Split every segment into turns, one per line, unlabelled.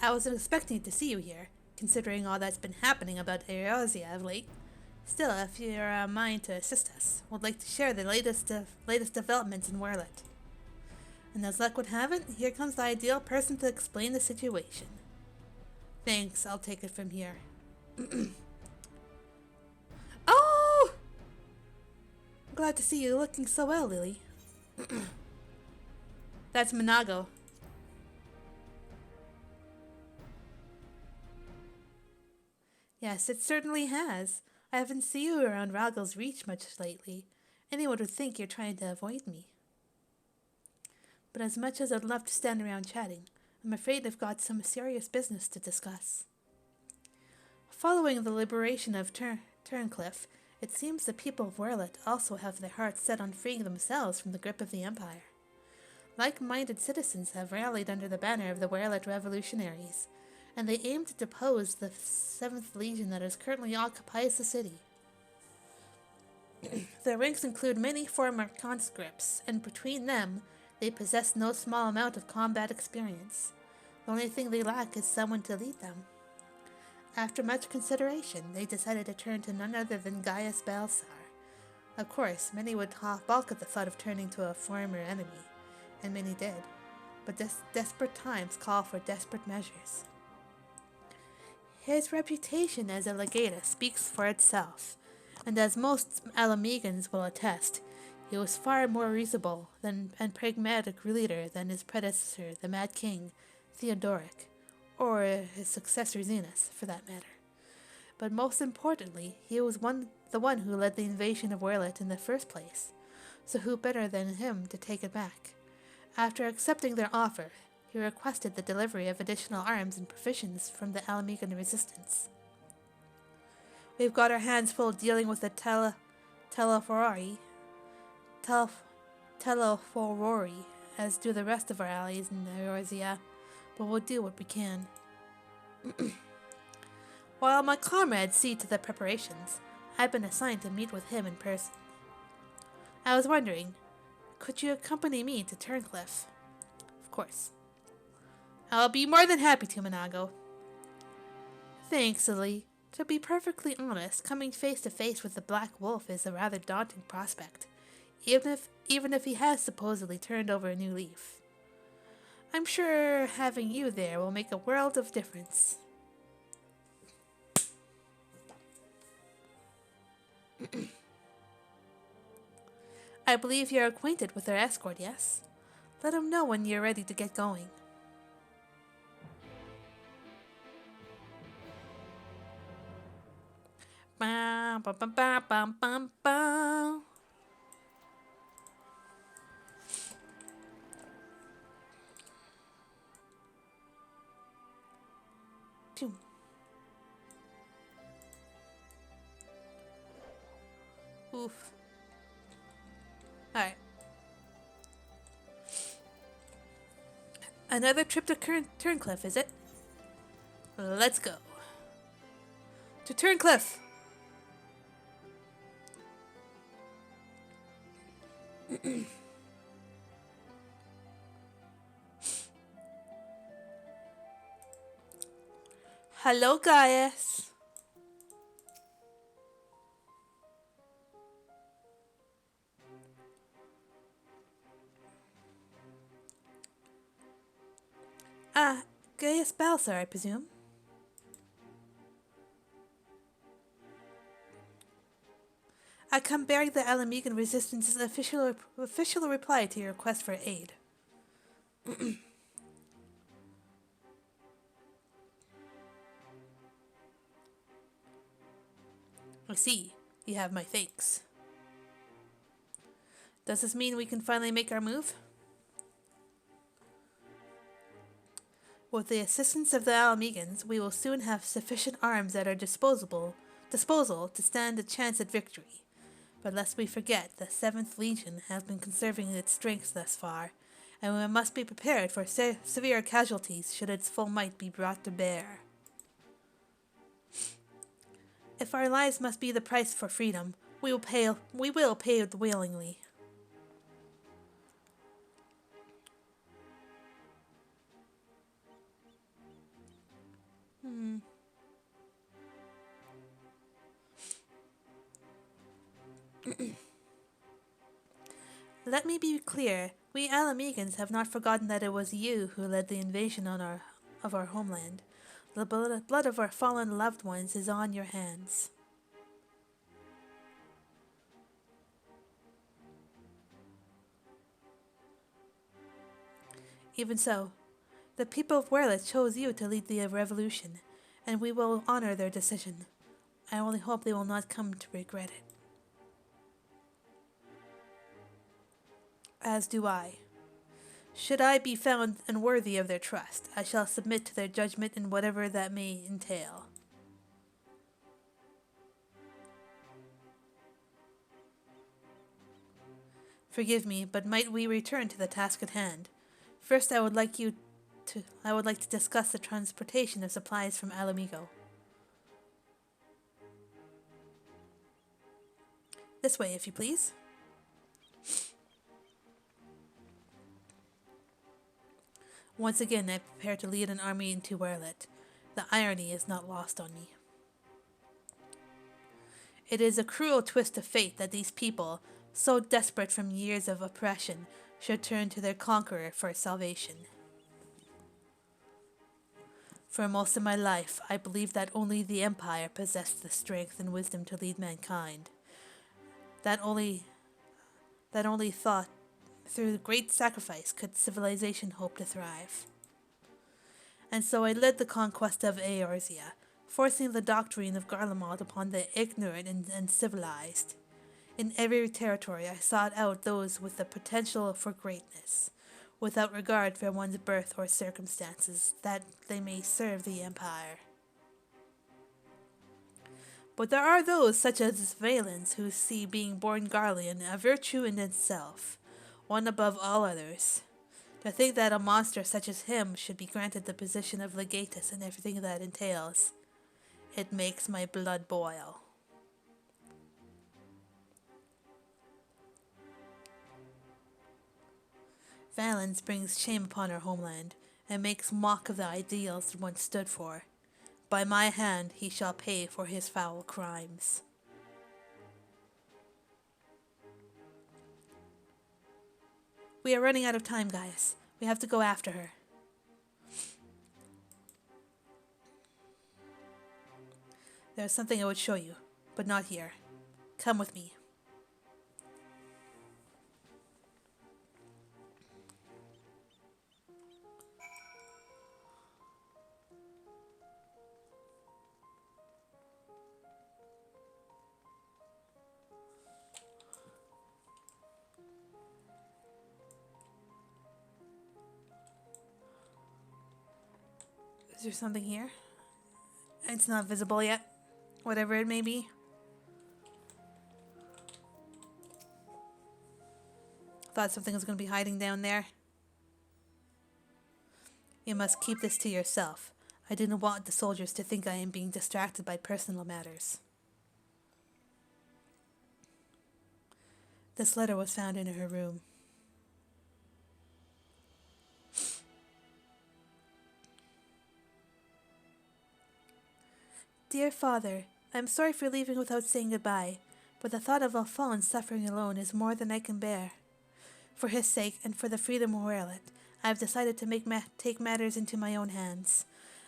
I wasn't expecting to see you here, considering all that's been happening about Eorzea of late. Still, if you're a mind to assist us, would like to share the latest developments in Werlyt. And as luck would have it, here comes the ideal person to explain the situation. Thanks, I'll take it from here. Oh! Glad to see you looking so well, Lily. That's Minago. Yes, it certainly has. I haven't seen you around Ragel's Reach much lately. Anyone would think you're trying to avoid me. But as much as I'd love to stand around chatting, I'm afraid I've got some serious business to discuss. Following the liberation of Turncliffe, it seems the people of Werlyt also have their hearts set on freeing themselves from the grip of the Empire. Like-minded citizens have rallied under the banner of the Werlyt Revolutionaries, and they aim to depose the 7th Legion that currently occupies the city. Their ranks include many former conscripts, and between them, they possess no small amount of combat experience. The only thing they lack is someone to lead them. After much consideration, they decided to turn to none other than Gaius Balsar. Of course, many would balk at the thought of turning to a former enemy, and many did. But desperate times call for desperate measures. His reputation as a legata speaks for itself, and as most Alamegans will attest, he was far more reasonable and pragmatic leader than his predecessor, the Mad King, Theodoric, or his successor Xenos, for that matter. But most importantly, he was the one who led the invasion of Werlyt in the first place, so who better than him to take it back? After accepting their offer, he requested the delivery of additional arms and provisions from the Alamegan resistance. We've got our hands full dealing with the Teleforori, as do the rest of our allies in Eorzea, but we'll do what we can. While my comrades see to the preparations, I've been assigned to meet with him in person. I was wondering, could you accompany me to Turncliffe? Of course. I'll be more than happy to, Minago. Thanks, Lily. To be perfectly honest, coming face to face with the Black Wolf is a rather daunting prospect, even if he has supposedly turned over a new leaf. I'm sure having you there will make a world of difference. I believe you're acquainted with our escort, yes? Let him know when you're ready to get going. Ba, ba, ba, ba, ba, ba, ba. Pew. Oof. Alright. Another trip to Turncliffe, is it? Let's go. To Turncliffe! Hello, Gaius. Gaius Balsar, I presume. I come bearing the Alamegan Resistance's official reply to your request for aid. I see. You have my thanks. Does this mean we can finally make our move? With the assistance of the Alamegans, we will soon have sufficient arms at our disposal to stand a chance at victory. But lest we forget, the 7th Legion has been conserving its strength thus far, and we must be prepared for severe casualties should its full might be brought to bear. If our lives must be the price for freedom, we will pay it willingly. Let me be clear. We Alamegans have not forgotten that it was you who led the invasion of our homeland. The blood of our fallen loved ones is on your hands. Even so, the people of Werlyt chose you to lead the revolution, and we will honor their decision. I only hope they will not come to regret it. As do I. Should I be found unworthy of their trust, I shall submit to their judgment in whatever that may entail. Forgive me, but might we return to the task at hand? First, I would like to discuss the transportation of supplies from Alamigo. This way, if you please. Once again, I prepare to lead an army into Werlyt. The irony is not lost on me. It is a cruel twist of fate that these people, so desperate from years of oppression, should turn to their conqueror for salvation. For most of my life, I believed that only the Empire possessed the strength and wisdom to lead mankind. That only thought through great sacrifice could civilization hope to thrive. And so I led the conquest of Eorzea, forcing the doctrine of Garlemald upon the ignorant and civilized. In every territory I sought out those with the potential for greatness, without regard for one's birth or circumstances, that they may serve the Empire. But there are those, such as Valens, who see being born Garlean a virtue in itself, one above all others. To think that a monster such as him should be granted the position of legatus and everything that entails, it makes my blood boil. Valens brings shame upon our homeland, and makes mock of the ideals it once stood for. By my hand he shall pay for his foul crimes. We are running out of time, guys. We have to go after her. There's something I would show you, but not here. Come with me. Is there something here? It's not visible yet. Whatever it may be. Thought something was going to be hiding down there. You must keep this to yourself. I do not want the soldiers to think I am being distracted by personal matters. This letter was found in her room. Dear Father, I am sorry for leaving without saying goodbye, but the thought of Alphonse suffering alone is more than I can bear. For his sake and for the freedom of Werlyt, I have decided to take matters into my own hands.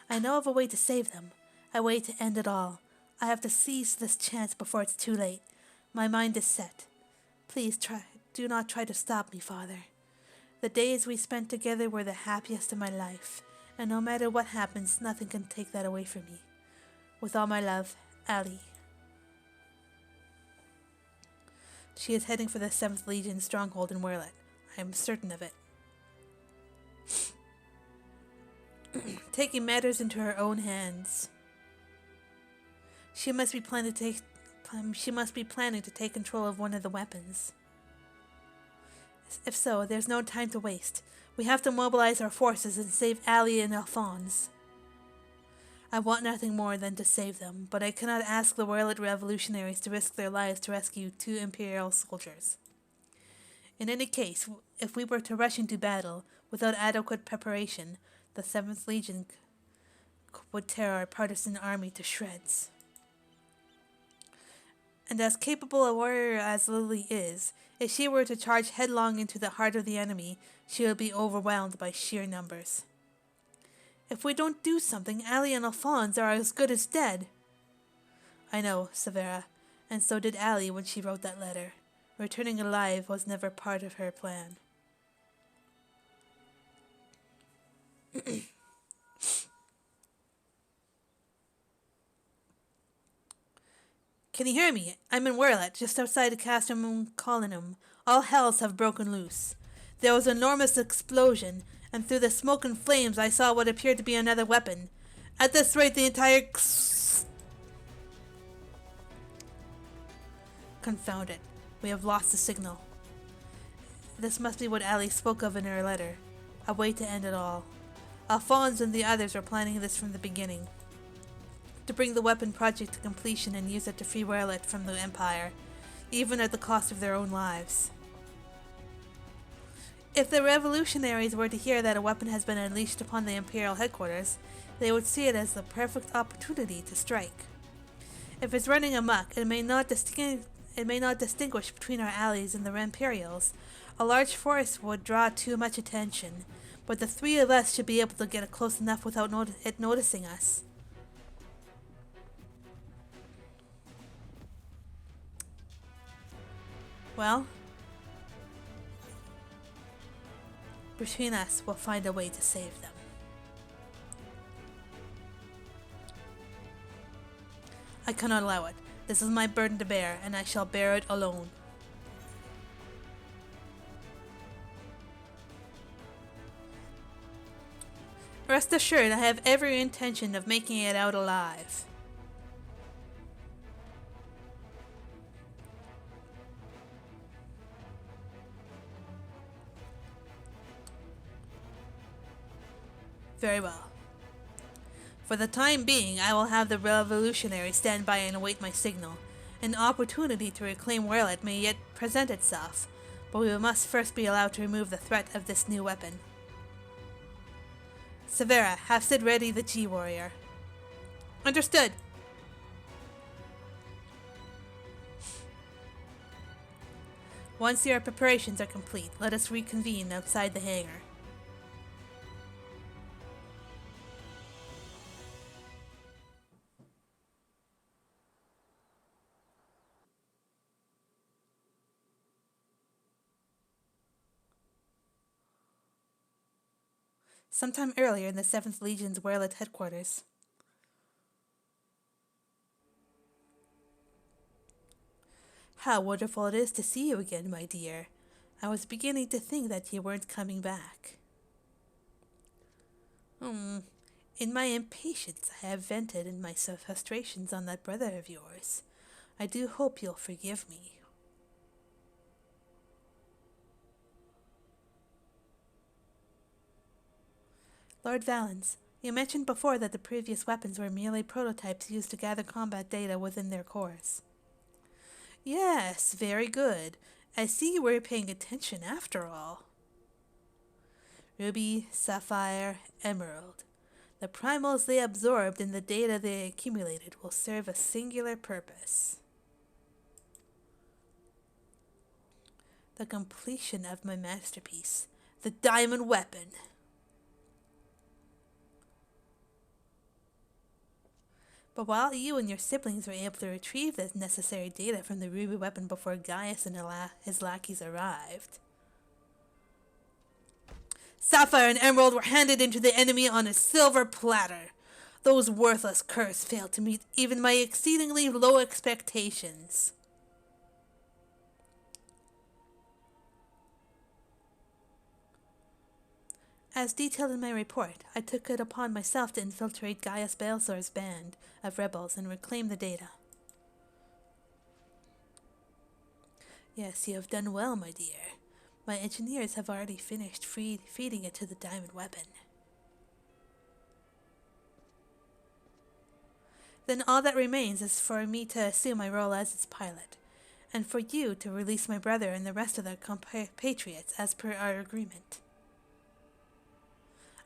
I know of a way to save them, a way to end it all. I have to seize this chance before it's too late. My mind is set. Please do not try to stop me, Father. The days we spent together were the happiest of my life, and no matter what happens, nothing can take that away from me. With all my love, Ali. She is heading for the 7th Legion stronghold in Werlyt. I am certain of it. Taking matters into her own hands. She must be planning to take control of one of the weapons. If so, there's no time to waste. We have to mobilize our forces and save Ali and Alphonse. I want nothing more than to save them, but I cannot ask the Werlyt revolutionaries to risk their lives to rescue 2 Imperial soldiers. In any case, if we were to rush into battle without adequate preparation, the 7th Legion would tear our partisan army to shreds. And as capable a warrior as Lily is, if she were to charge headlong into the heart of the enemy, she would be overwhelmed by sheer numbers. If we don't do something, Allie and Alphonse are as good as dead. I know, Severa, and so did Allie when she wrote that letter. Returning alive was never part of her plan. Can you hear me? I'm in Werlyt, just outside the Castrum Colonum. All hells have broken loose. There was an enormous explosion, and through the smoke and flames I saw what appeared to be another weapon. At this rate, the entire... Confound it. We have lost the signal. This must be what Allie spoke of in her letter. A way to end it all. Alphonse and the others were planning this from the beginning. To bring the weapon project to completion and use it to free Werlyt from the Empire, even at the cost of their own lives. If the revolutionaries were to hear that a weapon has been unleashed upon the Imperial headquarters, they would see it as the perfect opportunity to strike. If it's running amok, it may not distinguish between our allies and the Imperials. A large force would draw too much attention, but the three of us should be able to get close enough without it noticing us. Well, between us, we'll find a way to save them. I cannot allow it. This is my burden to bear, and I shall bear it alone. Rest assured, I have every intention of making it out alive. Very well. For the time being, I will have the revolutionaries stand by and await my signal. An opportunity to reclaim Werlyt may yet present itself, but we must first be allowed to remove the threat of this new weapon. Severa, have Sid ready the G-Warrior. Understood. Once your preparations are complete, let us reconvene outside the hangar. Sometime earlier in the 7th Legion's Werlyt headquarters. How wonderful it is to see you again, my dear. I was beginning to think that you weren't coming back. In my impatience, I have vented in my frustrations on that brother of yours. I do hope you'll forgive me. Lord Valens, you mentioned before that the previous weapons were merely prototypes used to gather combat data within their cores. Yes, very good. I see you were paying attention after all. Ruby, Sapphire, Emerald. The primals they absorbed and the data they accumulated will serve a singular purpose. The completion of my masterpiece, the diamond weapon. But while you and your siblings were able to retrieve the necessary data from the ruby weapon before Gaius and his lackeys arrived, Sapphire and Emerald were handed into the enemy on a silver platter. Those worthless curs failed to meet even my exceedingly low expectations. As detailed in my report, I took it upon myself to infiltrate Gaius Baelsor's band of rebels and reclaim the data. Yes, you have done well, my dear. My engineers have already finished feeding it to the diamond weapon. Then all that remains is for me to assume my role as its pilot, and for you to release my brother and the rest of the compatriots as per our agreement.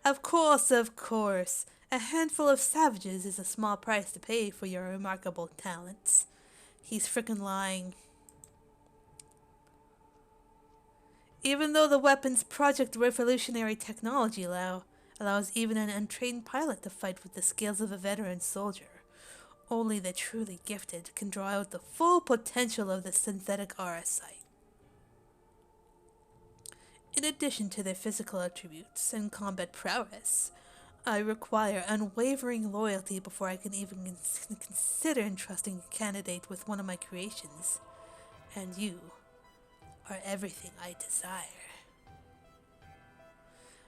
Of course, of course. A handful of savages is a small price to pay for your remarkable talents. He's frickin' lying. Even though the weapon's Project Revolutionary technology allows even an untrained pilot to fight with the skills of a veteran soldier, only the truly gifted can draw out the full potential of the synthetic aura sight. In addition to their physical attributes and combat prowess, I require unwavering loyalty before I can even consider entrusting a candidate with one of my creations. And you are everything I desire.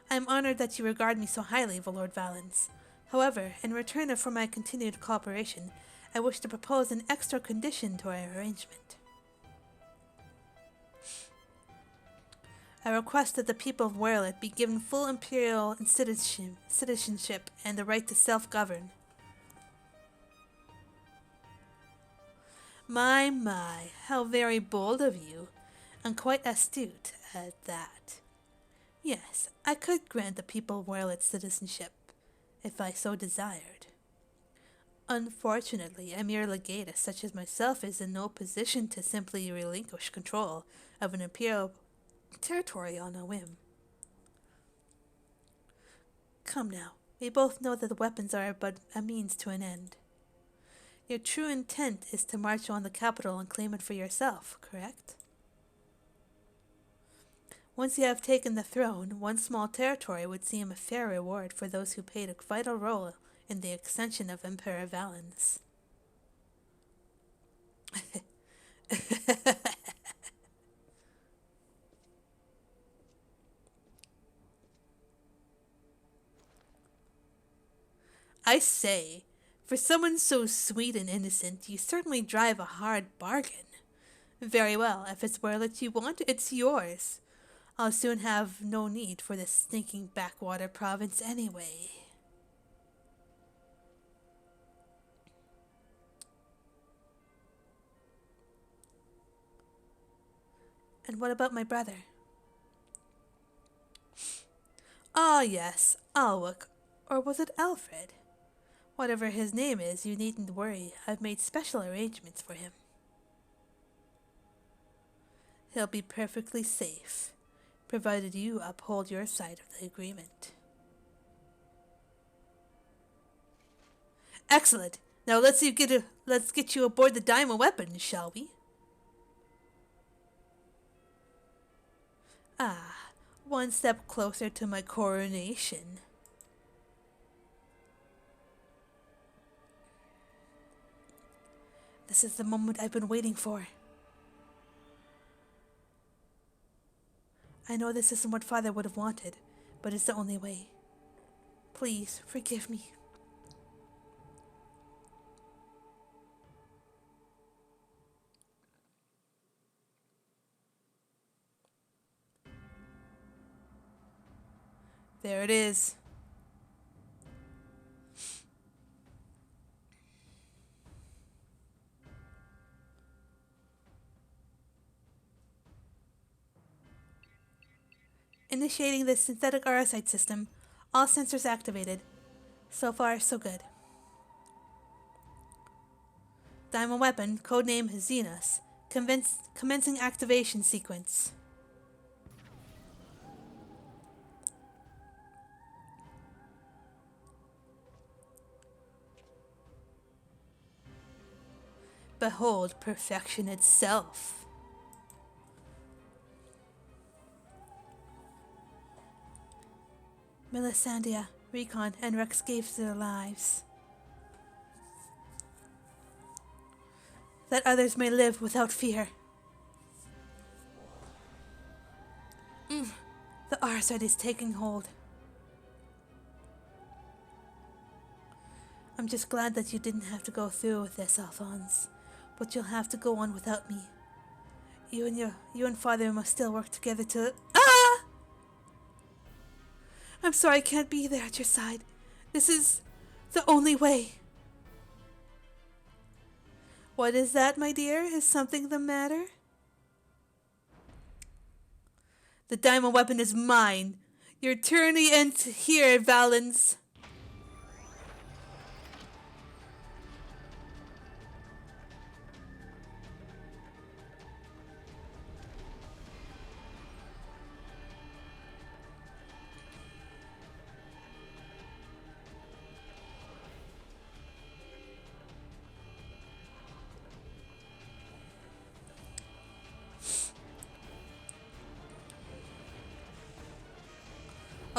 I am honored that you regard me so highly, Lord Valens. However, in return for my continued cooperation, I wish to propose an extra condition to our arrangement. I request that the people of Werlyt be given full imperial citizenship and the right to self-govern. My, how very bold of you, and quite astute at that. Yes, I could grant the people of Werlyt citizenship, if I so desired. Unfortunately, a mere legatus such as myself is in no position to simply relinquish control of an imperial territory on a whim. Come now, we both know that the weapons are but a means to an end. Your true intent is to march on the capital and claim it for yourself, correct? Once you have taken the throne, one small territory would seem a fair reward for those who played a vital role in the ascension of Emperor Valens. I say, for someone so sweet and innocent, you certainly drive a hard bargain. Very well, if it's Werlyt you want, it's yours. I'll soon have no need for this stinking backwater province anyway. And what about my brother? Ah, yes, Alwick, or was it Alfred? Whatever his name is, you needn't worry. I've made special arrangements for him. He'll be perfectly safe, provided you uphold your side of the agreement. Excellent. Now let's get you aboard the diamond weapon, shall we? Ah, one step closer to my coronation. This is the moment I've been waiting for. I know this isn't what Father would have wanted, but it's the only way. Please, forgive me. There it is. Initiating the synthetic RSite system. All sensors activated. So far, so good. Diamond weapon, codename Xenos. Commencing activation sequence. Behold perfection itself. Melisandria, Recon, and Rex gave their lives, that others may live without fear. The Arsite is taking hold. I'm just glad that you didn't have to go through with this, Alphonse, but you'll have to go on without me. You and Father must still work together to... Ah! I'm sorry I can't be there at your side. This is the only way. What is that, my dear? Is something the matter? The diamond weapon is mine. Your journey ends here, Valens.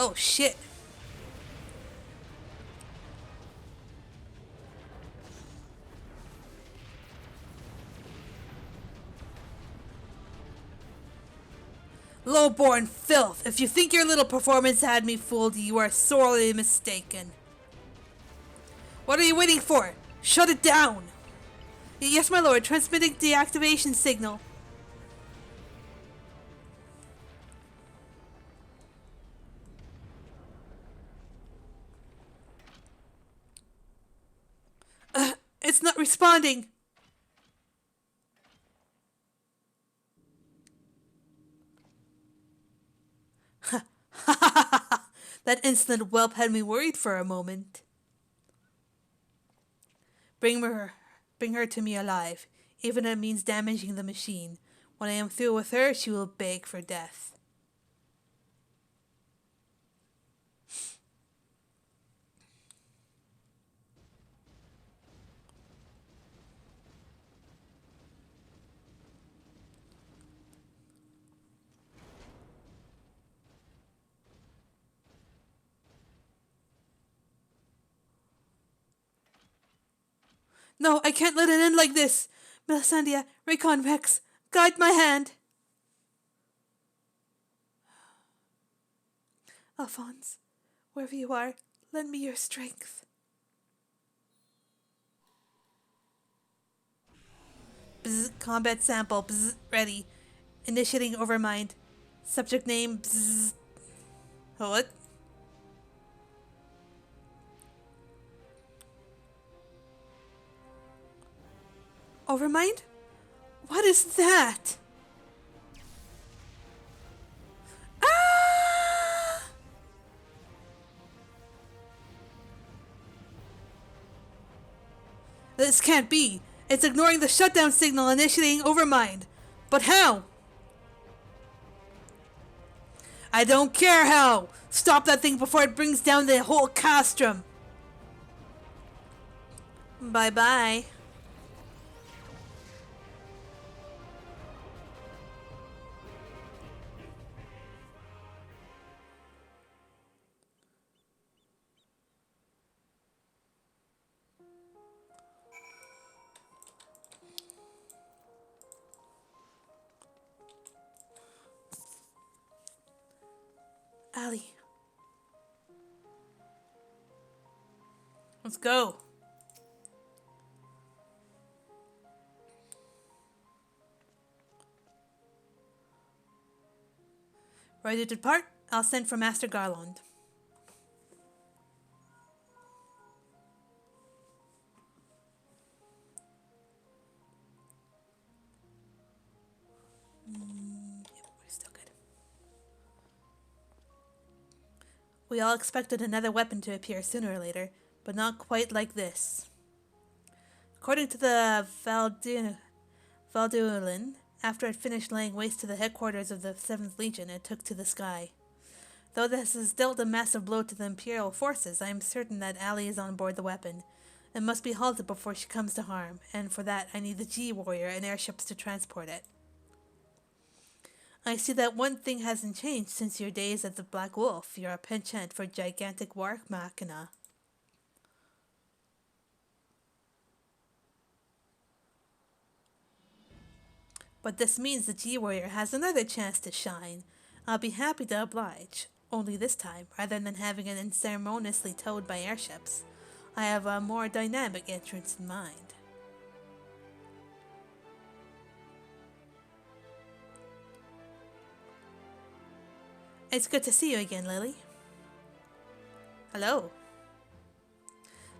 Oh shit. Low-born filth! If you think your little performance had me fooled, you are sorely mistaken. What are you waiting for? Shut it down! Yes, my lord, transmitting deactivation signal. It's not responding! That insolent whelp had me worried for a moment. Bring her to me alive, even if it means damaging the machine. When I am through with her, she will beg for death. No, I can't let it end like this! Melisandre, Recon Rex, guide my hand! Alphonse, wherever you are, lend me your strength. Bzz, combat sample, bzz, ready. Initiating overmind. Subject name, bzz. What? Overmind? What is that? Ah! This can't be. It's ignoring the shutdown signal, initiating overmind. But how? I don't care how! Stop that thing before it brings down the whole castrum! Bye-bye. Allie. Let's go. Ready to depart? I'll send for Master Garland. Yep, we're still good. We all expected another weapon to appear sooner or later, but not quite like this. According to the Valduilin, after it finished laying waste to the headquarters of the 7th Legion, it took to the sky. Though this has dealt a massive blow to the Imperial forces, I am certain that Allie is on board the weapon. It must be halted before she comes to harm, and for that I need the G-Warrior and airships to transport it. I see that one thing hasn't changed since your days at the Black Wolf. You're a penchant for gigantic war machina. But this means the G-Warrior has another chance to shine. I'll be happy to oblige. Only this time, rather than having it unceremoniously towed by airships, I have a more dynamic entrance in mind. It's good to see you again, Lily. Hello.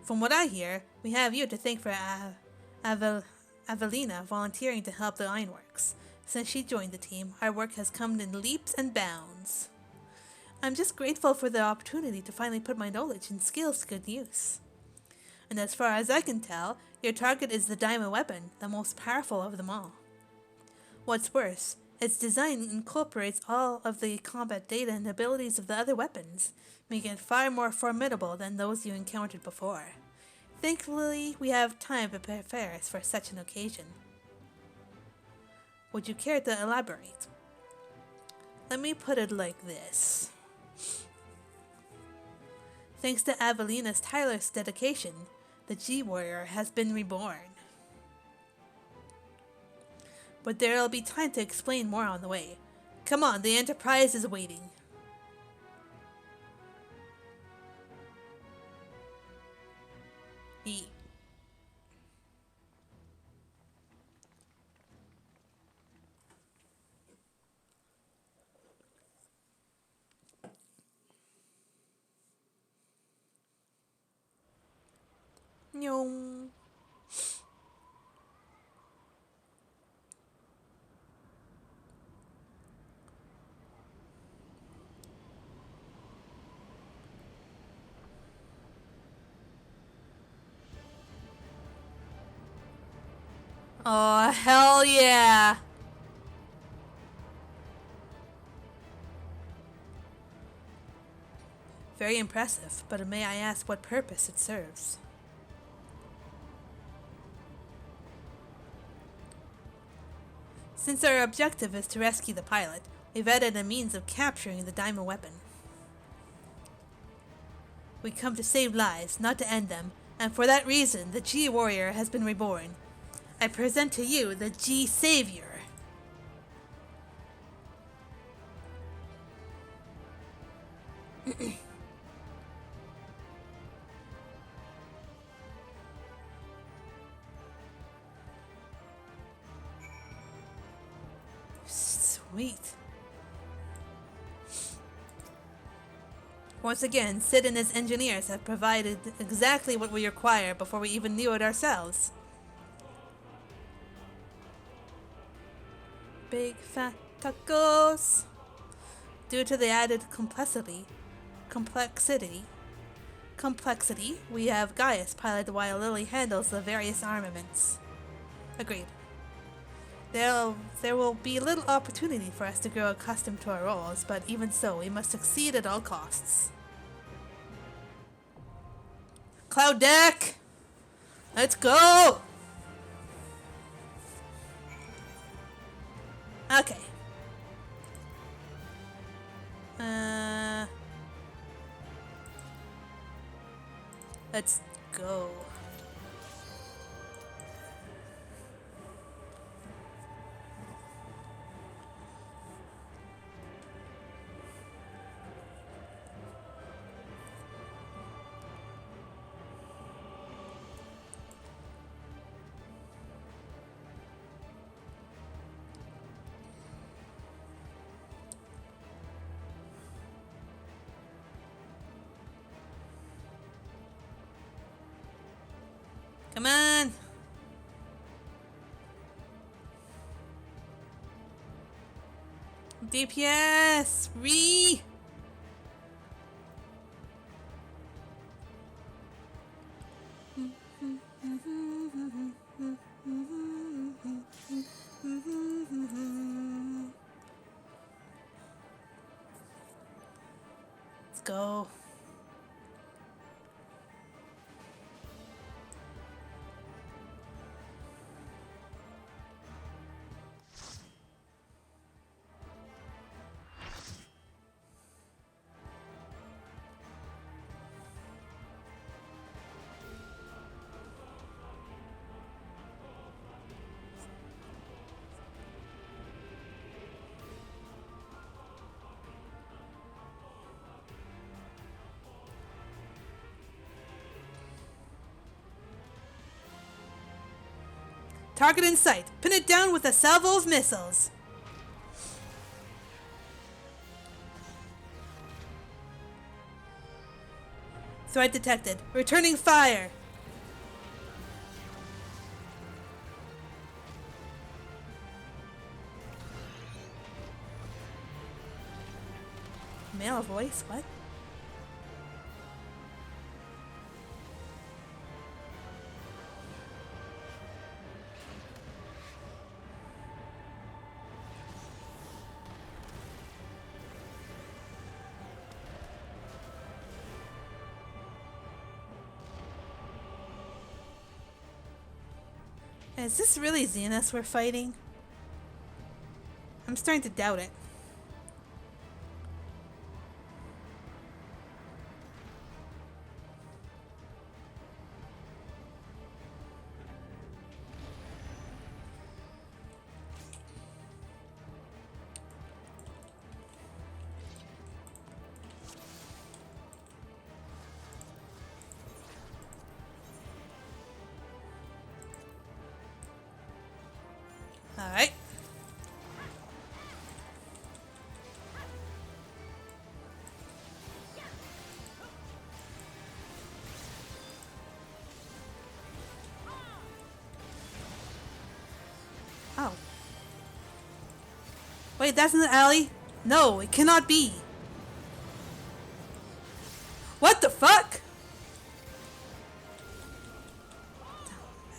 From what I hear, we have you to thank for Avelina volunteering to help the Ironworks. Since she joined the team, our work has come in leaps and bounds. I'm just grateful for the opportunity to finally put my knowledge and skills to good use. And as far as I can tell, your target is the diamond weapon, the most powerful of them all. What's worse, its design incorporates all of the combat data and abilities of the other weapons, making it far more formidable than those you encountered before. Thankfully, we have time to prepare us for such an occasion. Would you care to elaborate? Let me put it like this. Thanks to Avelina's tireless dedication, the G-Warrior has been reborn. But there'll be time to explain more on the way. Come on, the Enterprise is waiting. Nyong. Oh, hell yeah! Very impressive, but may I ask what purpose it serves? Since our objective is to rescue the pilot, we've added a means of capturing the diamond weapon. We come to save lives, not to end them, and for that reason, the G-Warrior has been reborn. I present to you the G-Savior. Sweet. Once again, Sid and his engineers have provided exactly what we require before we even knew it ourselves. Big fat tacos. Due to the added complexity, we have Gaius pilot while Lily handles the various armaments. Agreed. There will be little opportunity for us to grow accustomed to our roles, but even so, we must succeed at all costs. Cloud deck! Let's go! Okay. Let's go. Come on! DPS! Re! Let's go. Target in sight. Pin it down with a salvo of missiles. Threat detected. Returning fire. Male voice? What? Is this really Xenos we're fighting? I'm starting to doubt it. Alright. Oh. Wait, that's in the alley? No, it cannot be. What the fuck?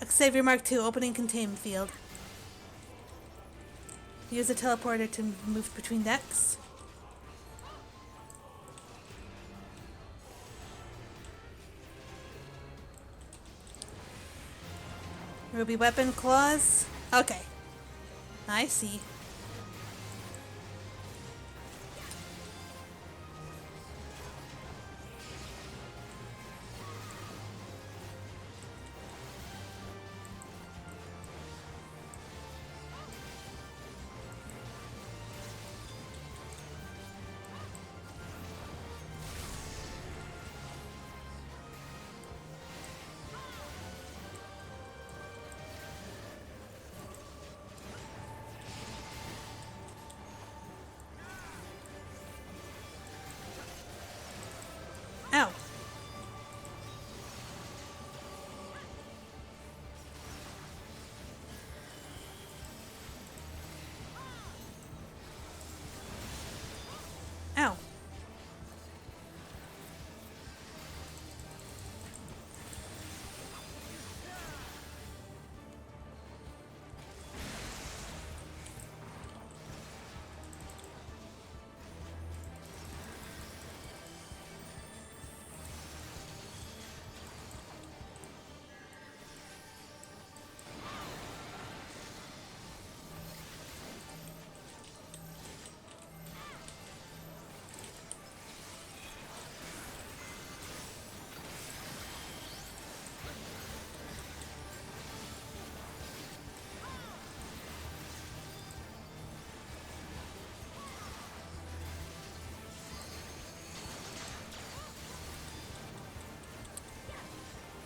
Xavier Mark II, opening containment field. Use the teleporter to move between decks. Ruby weapon claws. Okay. I see. Ow. Ow.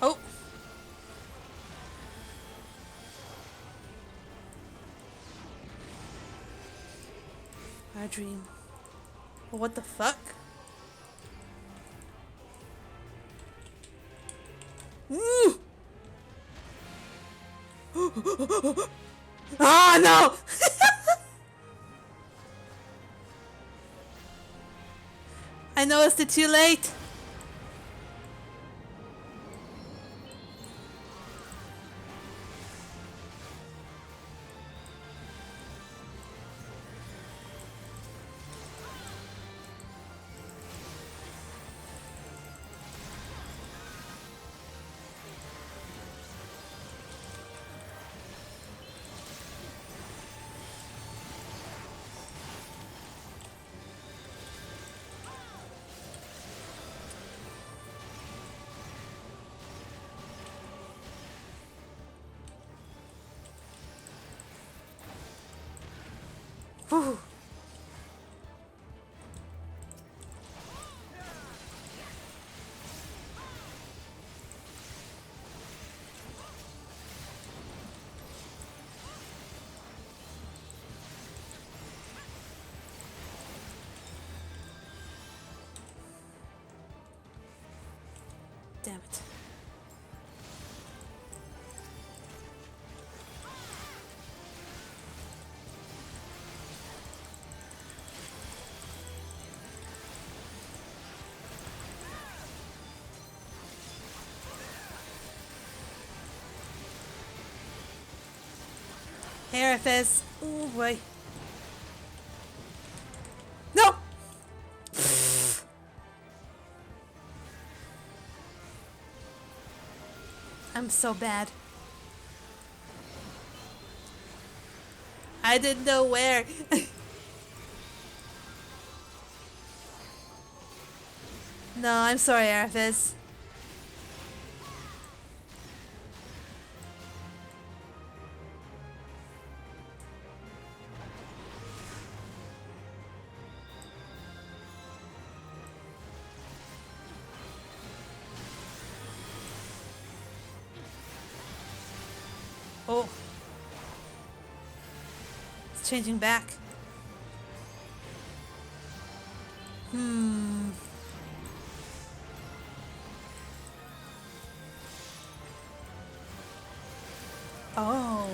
Oh. Our dream. What the fuck? Ooh. Ah, no! I noticed it too late. Whew. Damn it. Arifis. Oh boy. No! I'm so bad. I didn't know where. No, I'm sorry, Arifis. Oh. It's changing back. Hmm. Oh.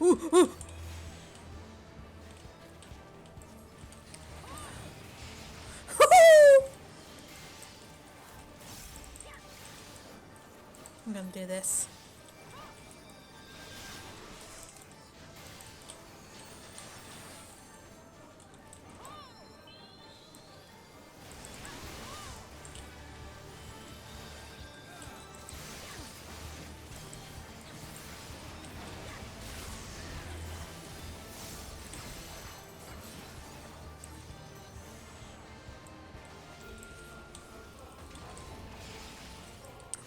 Ooh, ooh. I'm gonna do this.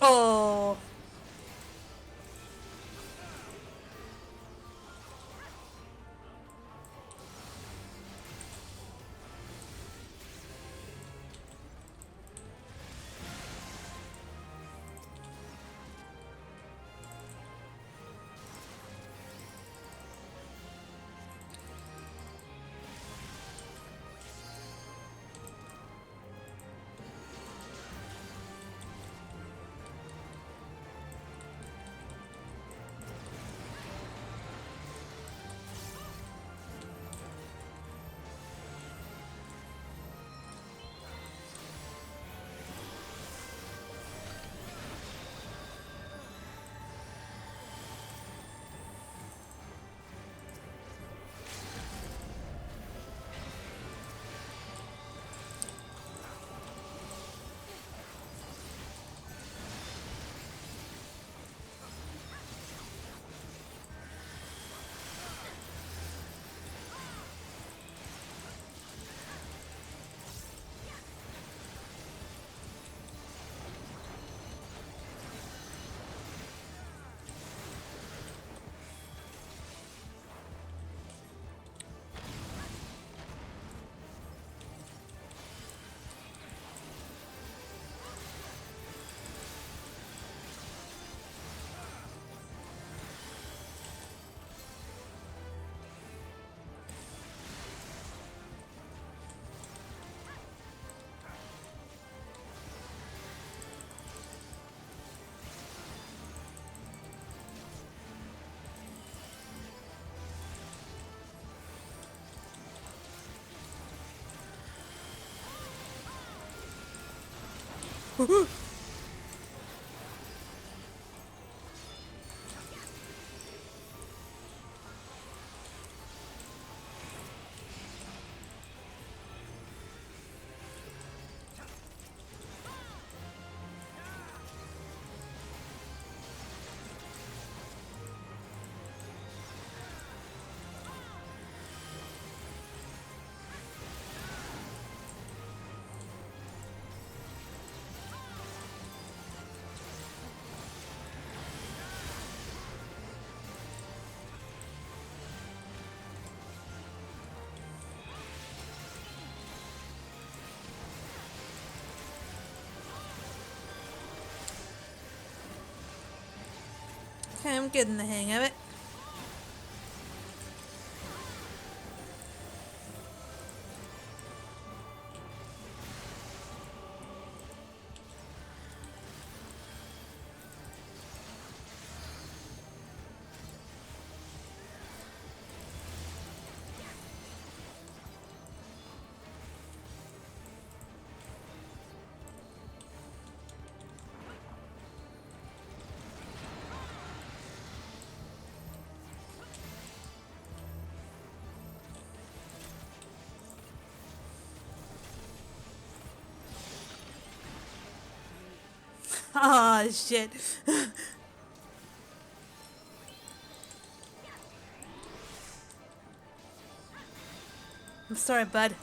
Oh. Okay, I'm getting the hang of it. Oh shit. I'm sorry, bud.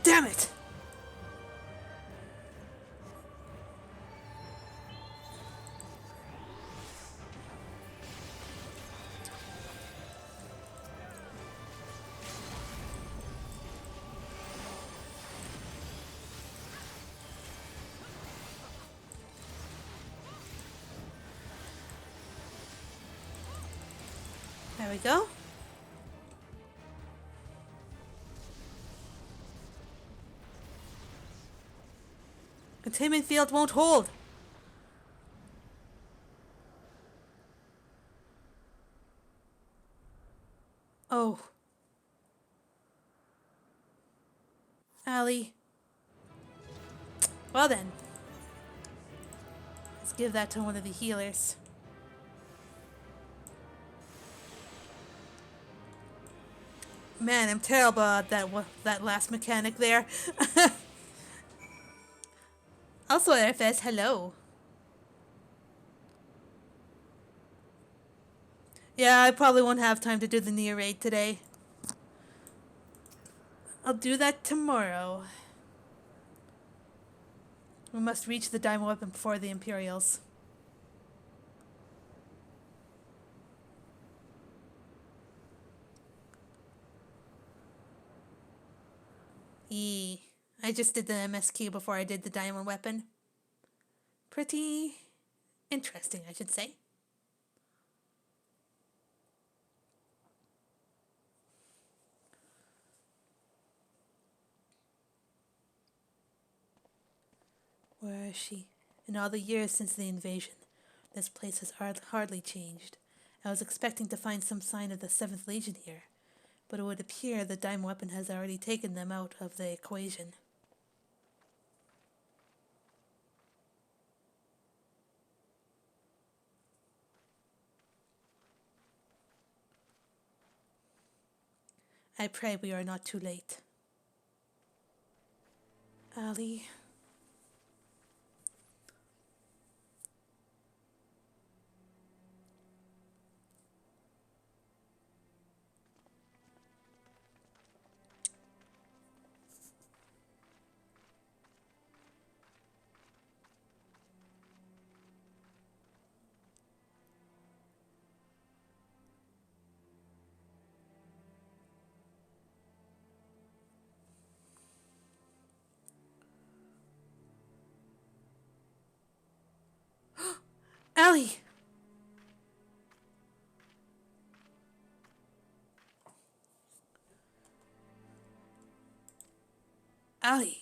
Damn it! There we go. Containment field won't hold. Oh. Allie. Well then. Let's give that to one of the healers. Man, I'm terrible at that last mechanic there. Also, FS, hello. Yeah, I probably won't have time to do the near raid today. I'll do that tomorrow. We must reach the diamond weapon before the Imperials. I just did the MSQ before I did the diamond weapon. Pretty interesting, I should say. Where is she? In all the years since the invasion, this place has hardly changed. I was expecting to find some sign of the 7th Legion here, but it would appear the diamond weapon has already taken them out of the equation. I pray we are not too late. Ali. Ali! Ali!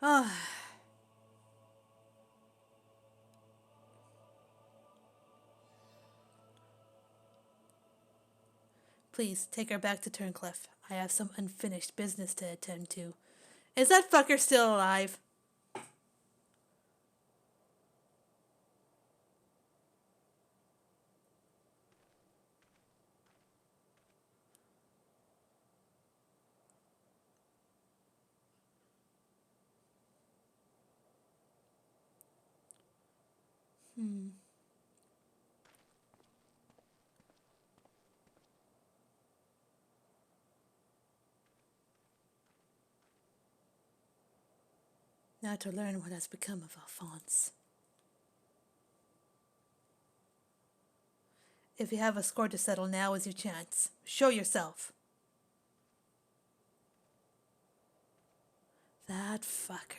Ah, please take her back to Turncliffe. I have some unfinished business to attend to. Is that fucker still alive? Now to learn what has become of Alphonse. If you have a score to settle, now is your chance. Show yourself. That fucker.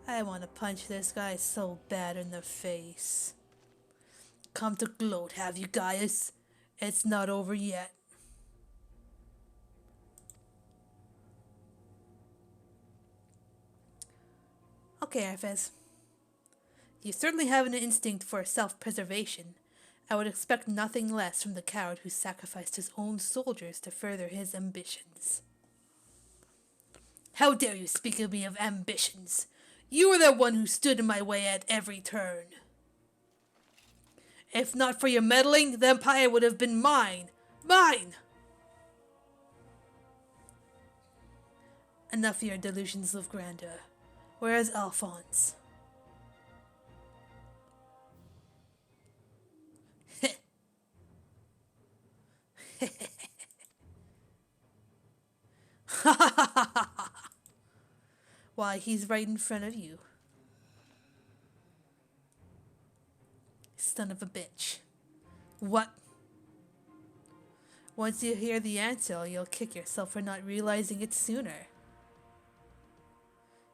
I want to punch this guy so bad in the face. Come to gloat, have you guys? It's not over yet. Okay, Arfez. You certainly have an instinct for self-preservation. I would expect nothing less from the coward who sacrificed his own soldiers to further his ambitions. How dare you speak of me of ambitions? You were the one who stood in my way at every turn. If not for your meddling, the Empire would have been mine. Mine! Enough of your delusions of grandeur. Where is Alphonse? Why, he's right in front of you. Son of a bitch. What? Once you hear the answer, you'll kick yourself for not realizing it sooner.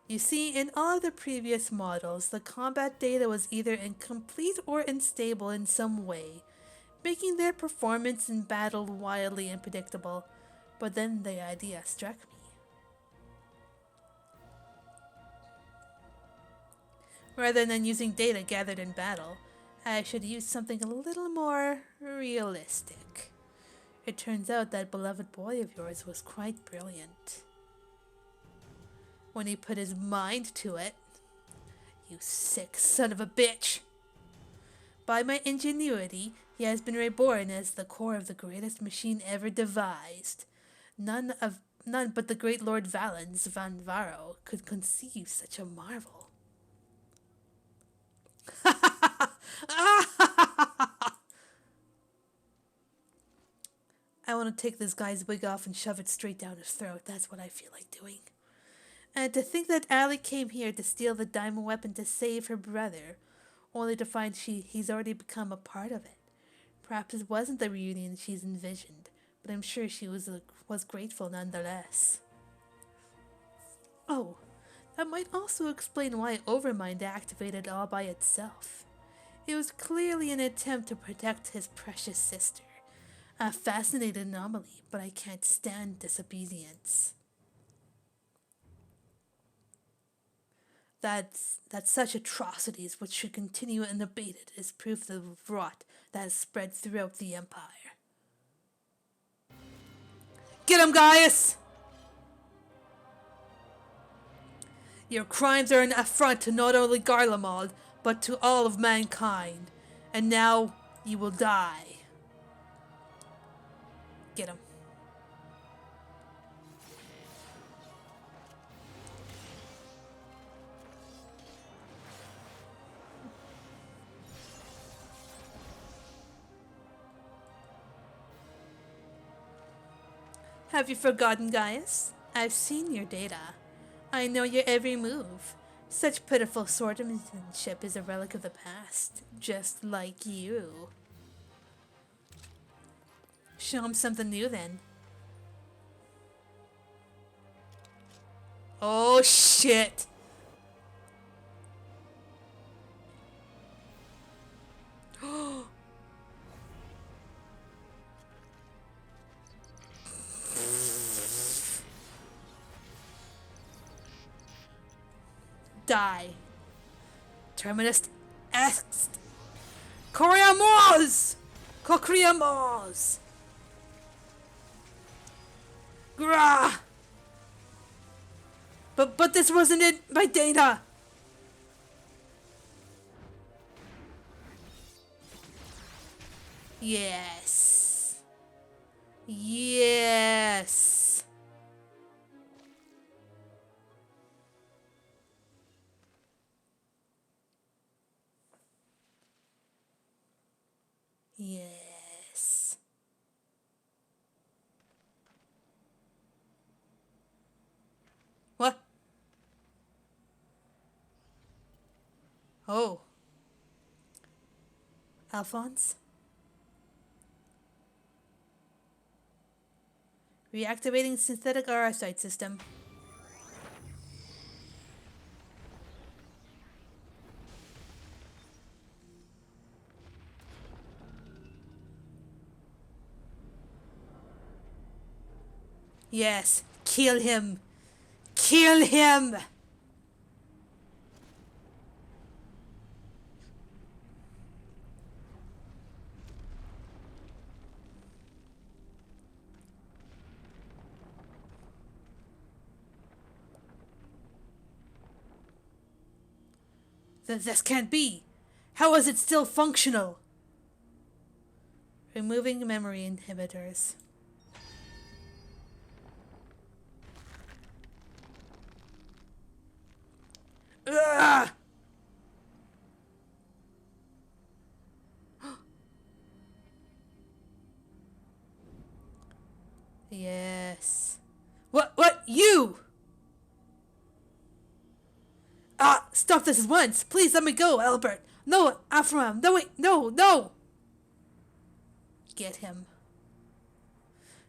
You see, in all of the previous models, the combat data was either incomplete or unstable in some way, making their performance in battle wildly unpredictable. But then the idea struck me. Rather than using data gathered in battle, I should use something a little more realistic. It turns out that beloved boy of yours was quite brilliant. When he put his mind to it. You sick son of a bitch! By my ingenuity, he has been reborn as the core of the greatest machine ever devised. None but the great Lord Valens van Varro could conceive such a marvel. I want to take this guy's wig off and shove it straight down his throat. That's what I feel like doing. And to think that Allie came here to steal the diamond weapon to save her brother, only to find he's already become a part of it. Perhaps it wasn't the reunion she's envisioned, but I'm sure she was grateful nonetheless. Oh, that might also explain why Overmind activated all by itself. It was clearly an attempt to protect his precious sister. A fascinating anomaly, but I can't stand disobedience. That such atrocities which should continue unabated is proof of the rot that has spread throughout the Empire. Get him, Gaius! Your crimes are an affront to not only Garlemald, but to all of mankind. And now you will die. Get him. Have you forgotten, Gaius? I've seen your data. I know your every move. Such pitiful swordsmanship is a relic of the past, just like you. Show him something new then. Oh shit! die. Terminus est. Coriamos! Cocriamos! Grah! But this wasn't it, my data! Yes. Yes. Yes. What? Oh. Alphonse? Reactivating synthetic RSite system. Yes. Kill him. Kill him! This can't be. How is it still functional? Removing memory inhibitors. Ugh! Yes. What? You! Ah! Stop this at once! Please let me go, Albert! No, Afram! No, wait! No! No! Get him.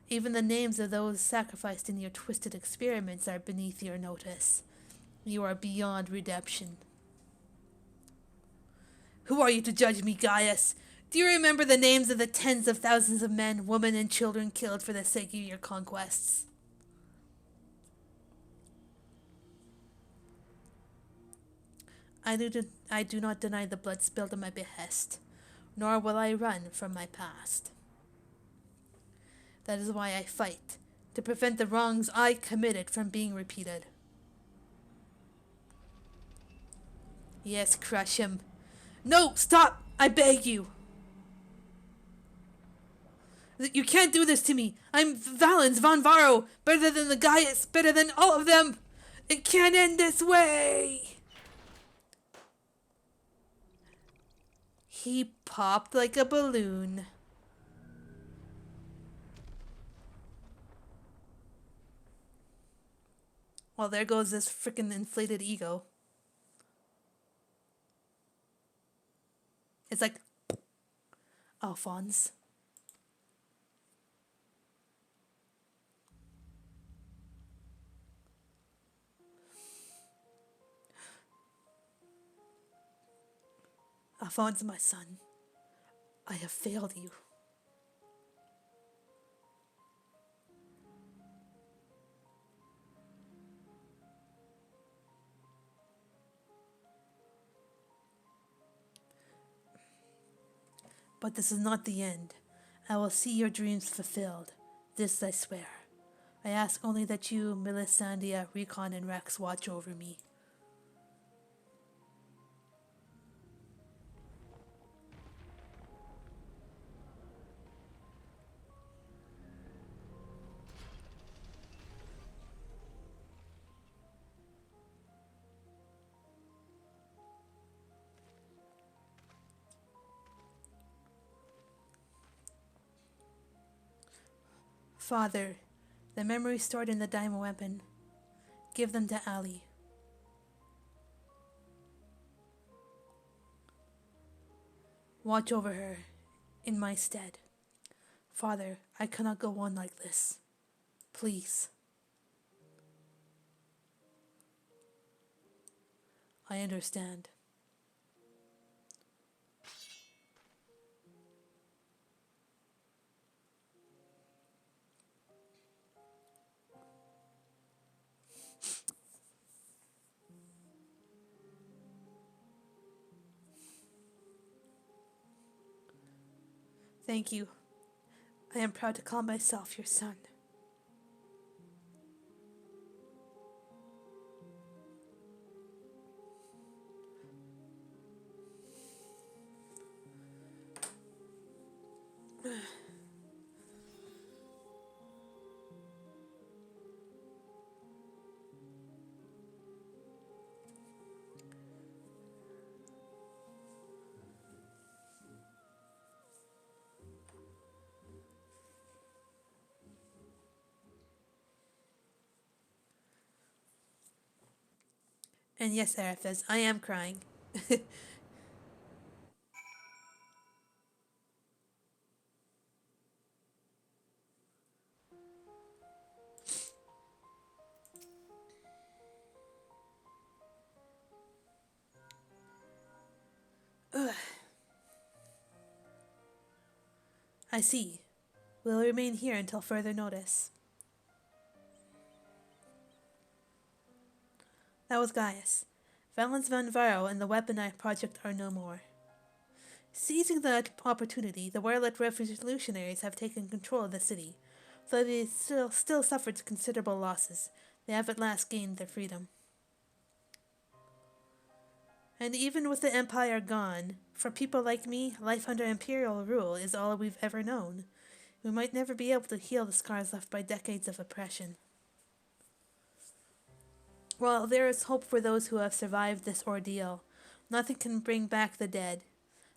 Even the names of those sacrificed in your twisted experiments are beneath your notice. You are beyond redemption. Who are you to judge me, Gaius? Do you remember the names of the tens of thousands of men, women, and children killed for the sake of your conquests? I do not deny the blood spilled at my behest, nor will I run from my past. That is why I fight, to prevent the wrongs I committed from being repeated. Yes, crush him. No, stop! I beg you! You can't do this to me! I'm Valens von Varro! Better than the Gaius! Better than all of them! It can't end this way! He popped like a balloon. Well, there goes this frickin' inflated ego. It's like, Alphonse. Alphonse, my son, I have failed you. But this is not the end. I will see your dreams fulfilled. This I swear. I ask only that you, Melisandre, Recon, and Rex watch over me. Father, the memories stored in the diamond weapon. Give them to Ali. Watch over her in my stead. Father, I cannot go on like this. Please. I understand. Thank you. I am proud to call myself your son. And yes, Arifez, I am crying. Ugh. I see. We'll remain here until further notice. That was Gaius. Valens van Varo and the Weaponite Project are no more. Seizing the opportunity, the Werlyt revolutionaries have taken control of the city. Though they still suffered considerable losses, they have at last gained their freedom. And even with the Empire gone, for people like me, life under Imperial rule is all we've ever known. We might never be able to heal the scars left by decades of oppression. While there is hope for those who have survived this ordeal, nothing can bring back the dead.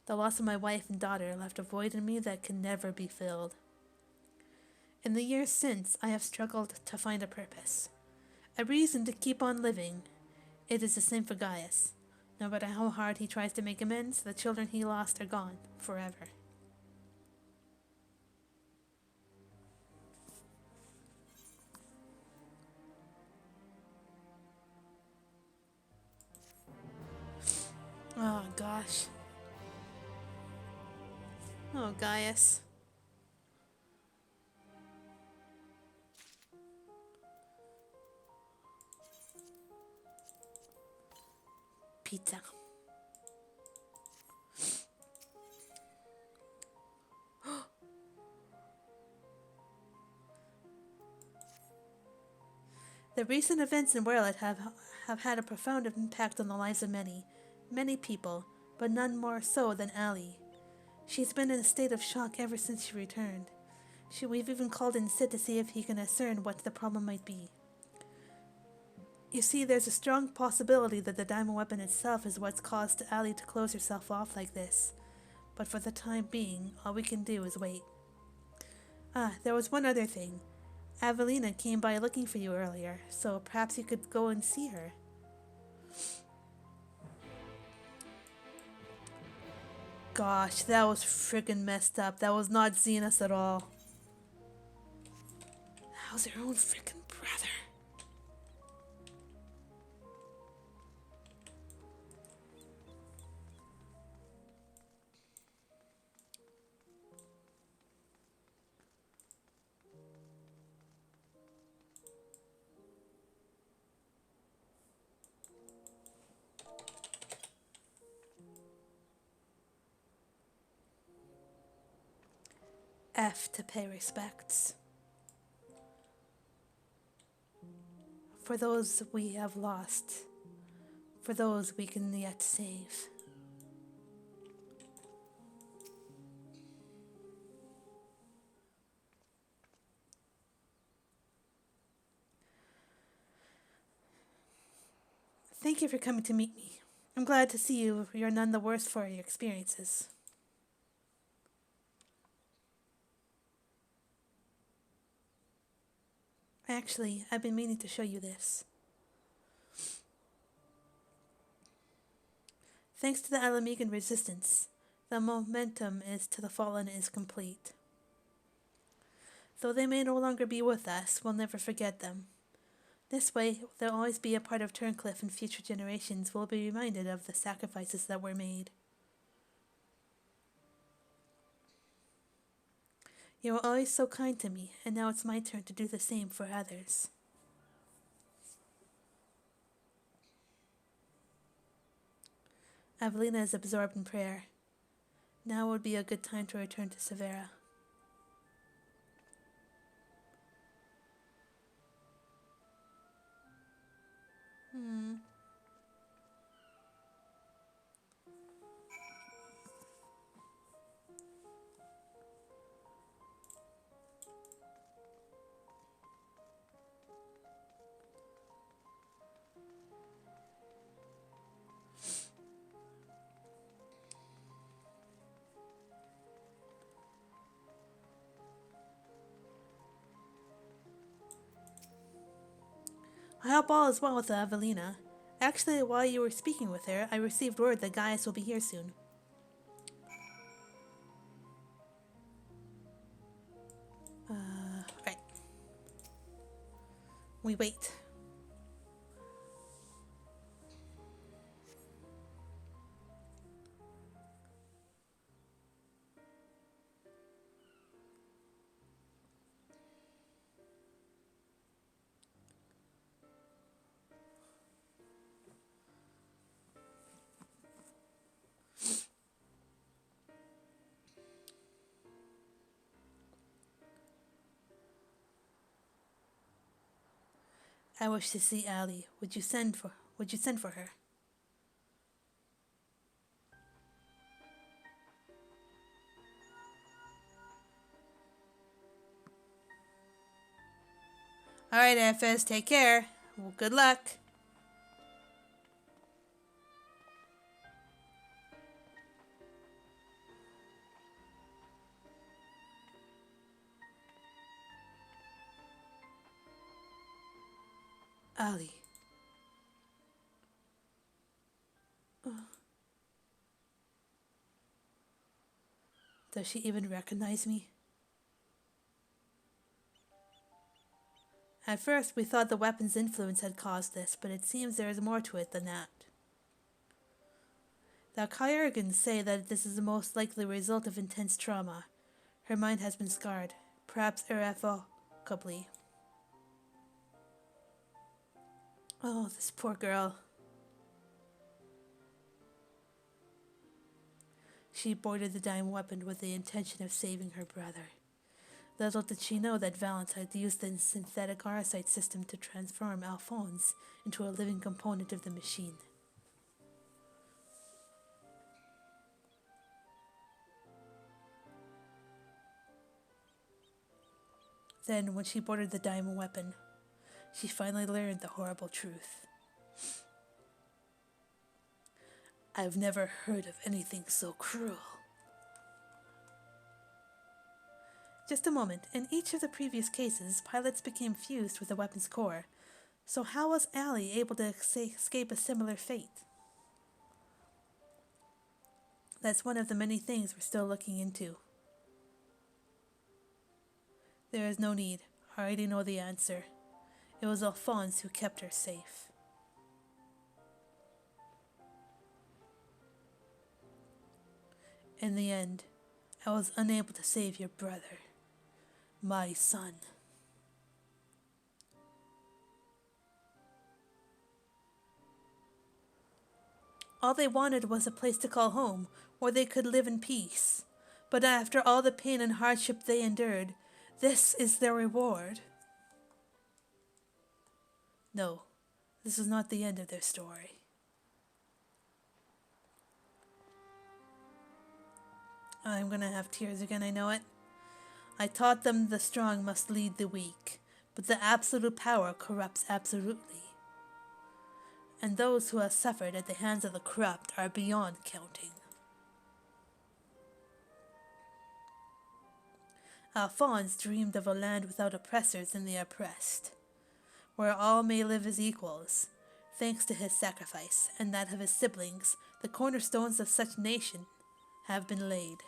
The loss of my wife and daughter left a void in me that can never be filled. In the years since, I have struggled to find a purpose, a reason to keep on living. It is the same for Gaius. No matter how hard he tries to make amends, the children he lost are gone forever. Oh gosh. Oh, Gaius. Pizza. The recent events in Werlyt have had a profound impact on the lives of many people, but none more so than Allie. She's been in a state of shock ever since she returned. We've even called in Sid to see if he can discern what the problem might be. You see, there's a strong possibility that the diamond weapon itself is what's caused Allie to close herself off like this. But for the time being, all we can do is wait. There was one other thing. Avelina came by looking for you earlier, so perhaps you could go and see her. Gosh, that was friggin' messed up. That was not Zenas at all. How's her own friggin' brother? F to pay respects. For those we have lost. For those we can yet save. Thank you for coming to meet me. I'm glad to see you're none the worse for your experiences. Actually, I've been meaning to show you this. Thanks to the Alamegan resistance, the momentum is to the fallen is complete. Though they may no longer be with us, we'll never forget them. This way, they'll always be a part of Turncliffe, and future generations will be reminded of the sacrifices that were made. You were always so kind to me, and now it's my turn to do the same for others. Avelina is absorbed in prayer. Now would be a good time to return to Severa. I hope all is well with Evelina. Actually, while you were speaking with her, I received word that Gaius will be here soon. Right. We wait. I wish to see Ali. Would you send for her? Alright, Ephes, take care. Well, good luck. Ali. Does she even recognize me? At first, we thought the weapon's influence had caused this, but it seems there is more to it than that. The Kyurgans say that this is the most likely result of intense trauma. Her mind has been scarred, perhaps irrevocably. Oh, this poor girl. She boarded the dime weapon with the intention of saving her brother. Little did she know that Valence had used the synthetic RSite system to transform Alphonse into a living component of the machine. Then, when she boarded the diamond weapon, she finally learned the horrible truth. I've never heard of anything so cruel. Just a moment. In each of the previous cases, pilots became fused with the weapon's core. So how was Ali able to escape a similar fate? That's one of the many things we're still looking into. There is no need. I already know the answer. It was Alphonse who kept her safe. In the end, I was unable to save your brother, my son. All they wanted was a place to call home, where they could live in peace. But after all the pain and hardship they endured, this is their reward. No, this is not the end of their story. I'm gonna have tears again, I know it. I taught them the strong must lead the weak, but the absolute power corrupts absolutely. And those who have suffered at the hands of the corrupt are beyond counting. Alphonse dreamed of a land without oppressors and the oppressed, where all may live as equals. Thanks to his sacrifice and that of his siblings, the cornerstones of such nation have been laid.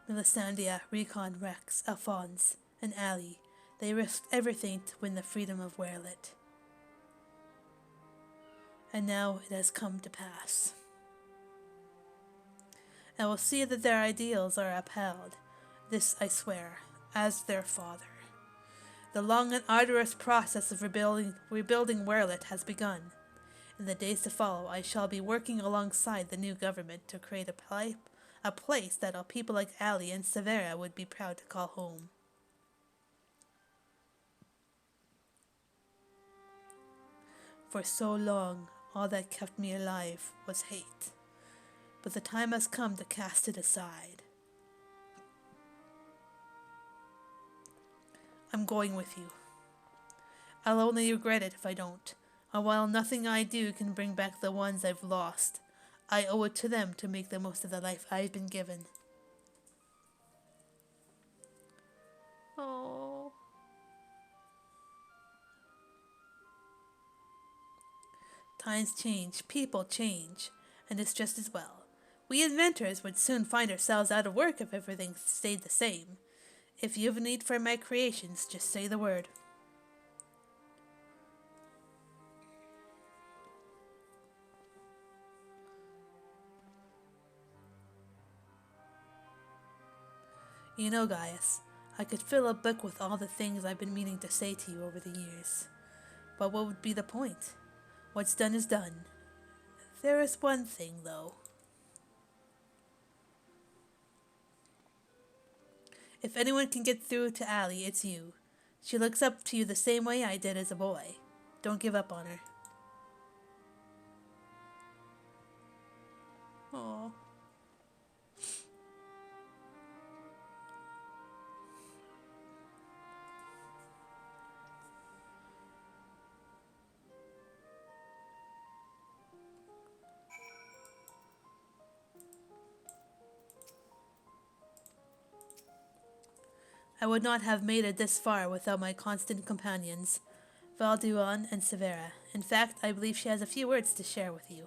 Melisandria, Recon, Rex, Alphonse, and Ali, they risked everything to win the freedom of Werlyt. And now it has come to pass. I will see that their ideals are upheld. This I swear, as their father. The long and arduous process of rebuilding Werlyt has begun, In the days to follow, I shall be working alongside the new government to create a place that all people like Ali and Severa would be proud to call home. For so long, all that kept me alive was hate. But the time has come to cast it aside. I'm going with you. I'll only regret it if I don't. And while nothing I do can bring back the ones I've lost, I owe it to them to make the most of the life I've been given. Oh. Times change, people change, and it's just as well. We inventors would soon find ourselves out of work if everything stayed the same. If you have a need for my creations, just say the word. You know, Gaius, I could fill a book with all the things I've been meaning to say to you over the years. But what would be the point? What's done is done. There is one thing, though. If anyone can get through to Allie, it's you. She looks up to you the same way I did as a boy. Don't give up on her. Aww. I would not have made it this far without my constant companions, Valduan and Severa. In fact, I believe she has a few words to share with you.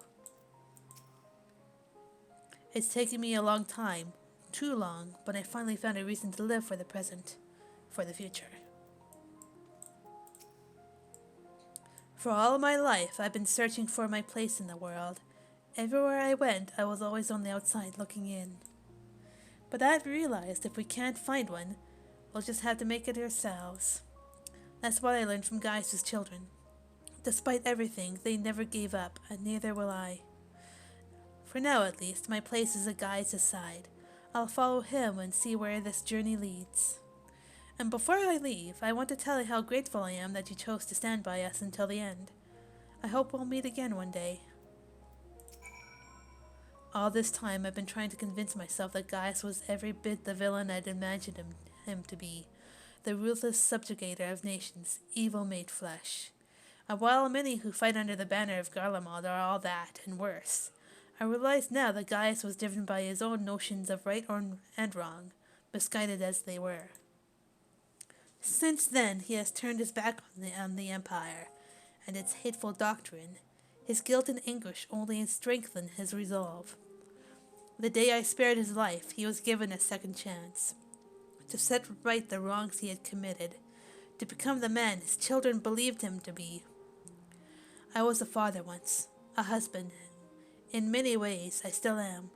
It's taken me a long time, too long, but I finally found a reason to live for the present, for the future. For all my life, I've been searching for my place in the world. Everywhere I went, I was always on the outside looking in. But I've realized if we can't find one, we'll just have to make it ourselves. That's what I learned from Gaius' children. Despite everything, they never gave up, and neither will I. For now, at least, my place is at Gaius' side. I'll follow him and see where this journey leads. And before I leave, I want to tell you how grateful I am that you chose to stand by us until the end. I hope we'll meet again one day. All this time, I've been trying to convince myself that Gaius was every bit the villain I'd imagined him to be. The ruthless subjugator of nations, evil made flesh. And while many who fight under the banner of Garlemald are all that, and worse, I realize now that Gaius was driven by his own notions of right and wrong, misguided as they were. Since then, he has turned his back on the Empire and its hateful doctrine. His guilt and anguish only strengthened his resolve. The day I spared his life, he was given a second chance to set right the wrongs he had committed, to become the man his children believed him to be. I was a father once, a husband. In many ways, I still am,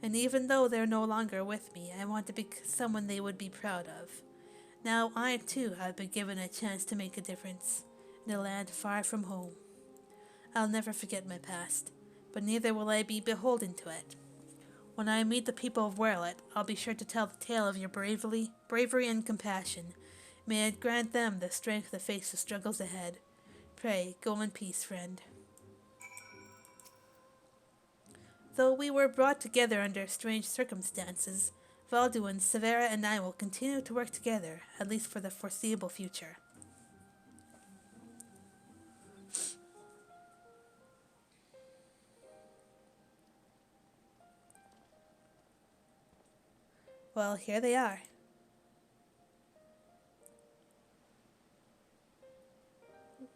and even though they're no longer with me, I want to be someone they would be proud of. Now I, too, have been given a chance to make a difference, in a land far from home. I'll never forget my past, but neither will I be beholden to it. When I meet the people of Werlyt, I'll be sure to tell the tale of your bravery and compassion. May it grant them the strength to face the struggles ahead. Pray, go in peace, friend. Though we were brought together under strange circumstances, Valduin, Severa, and I will continue to work together, at least for the foreseeable future. Well, here they are.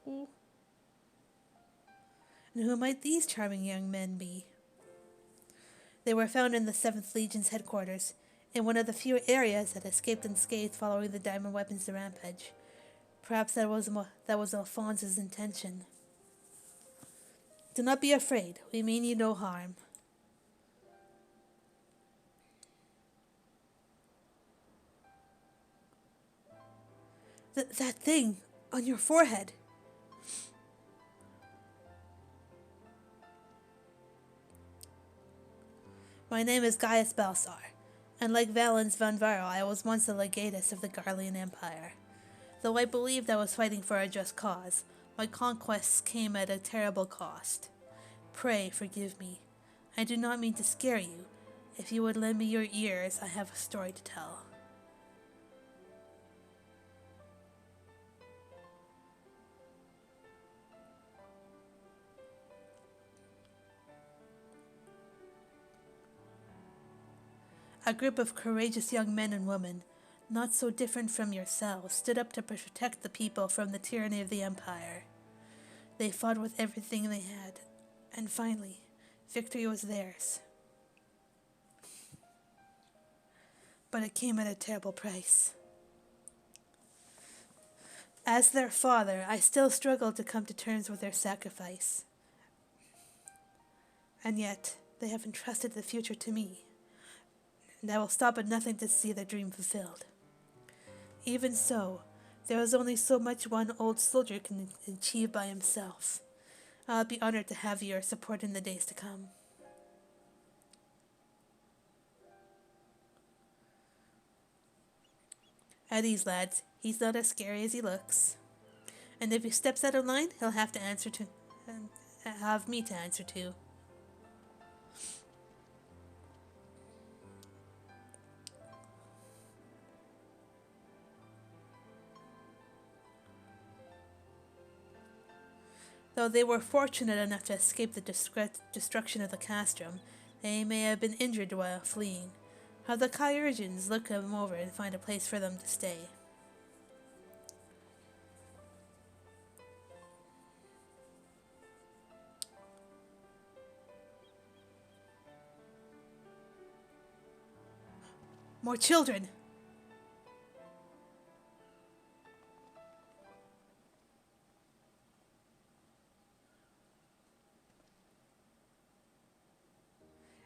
And who might these charming young men be? They were found in the 7th Legion's headquarters, in one of the few areas that escaped unscathed following the Diamond Weapons rampage. Perhaps that was Alphonse's intention. Do not be afraid. We mean you no harm. That thing on your forehead. My name is Gaius Balsar, and like Valens van Varo, I was once a legatus of the Garlean Empire. Though I believed I was fighting for a just cause, my conquests came at a terrible cost. Pray forgive me. I do not mean to scare you. If you would lend me your ears, I have a story to tell. A group of courageous young men and women, not so different from yourselves, stood up to protect the people from the tyranny of the Empire. They fought with everything they had, and finally, victory was theirs. But it came at a terrible price. As their father, I still struggle to come to terms with their sacrifice. And yet, they have entrusted the future to me, and I will stop at nothing to see their dream fulfilled. Even so, there is only so much one old soldier can achieve by himself. I'll be honored to have your support in the days to come. At ease, lads. He's not as scary as he looks. And if he steps out of line, he'll have to have me to answer to. Though they were fortunate enough to escape the destruction of the castrum, they may have been injured while fleeing. Have the Kyurgians look them over and find a place for them to stay. More children!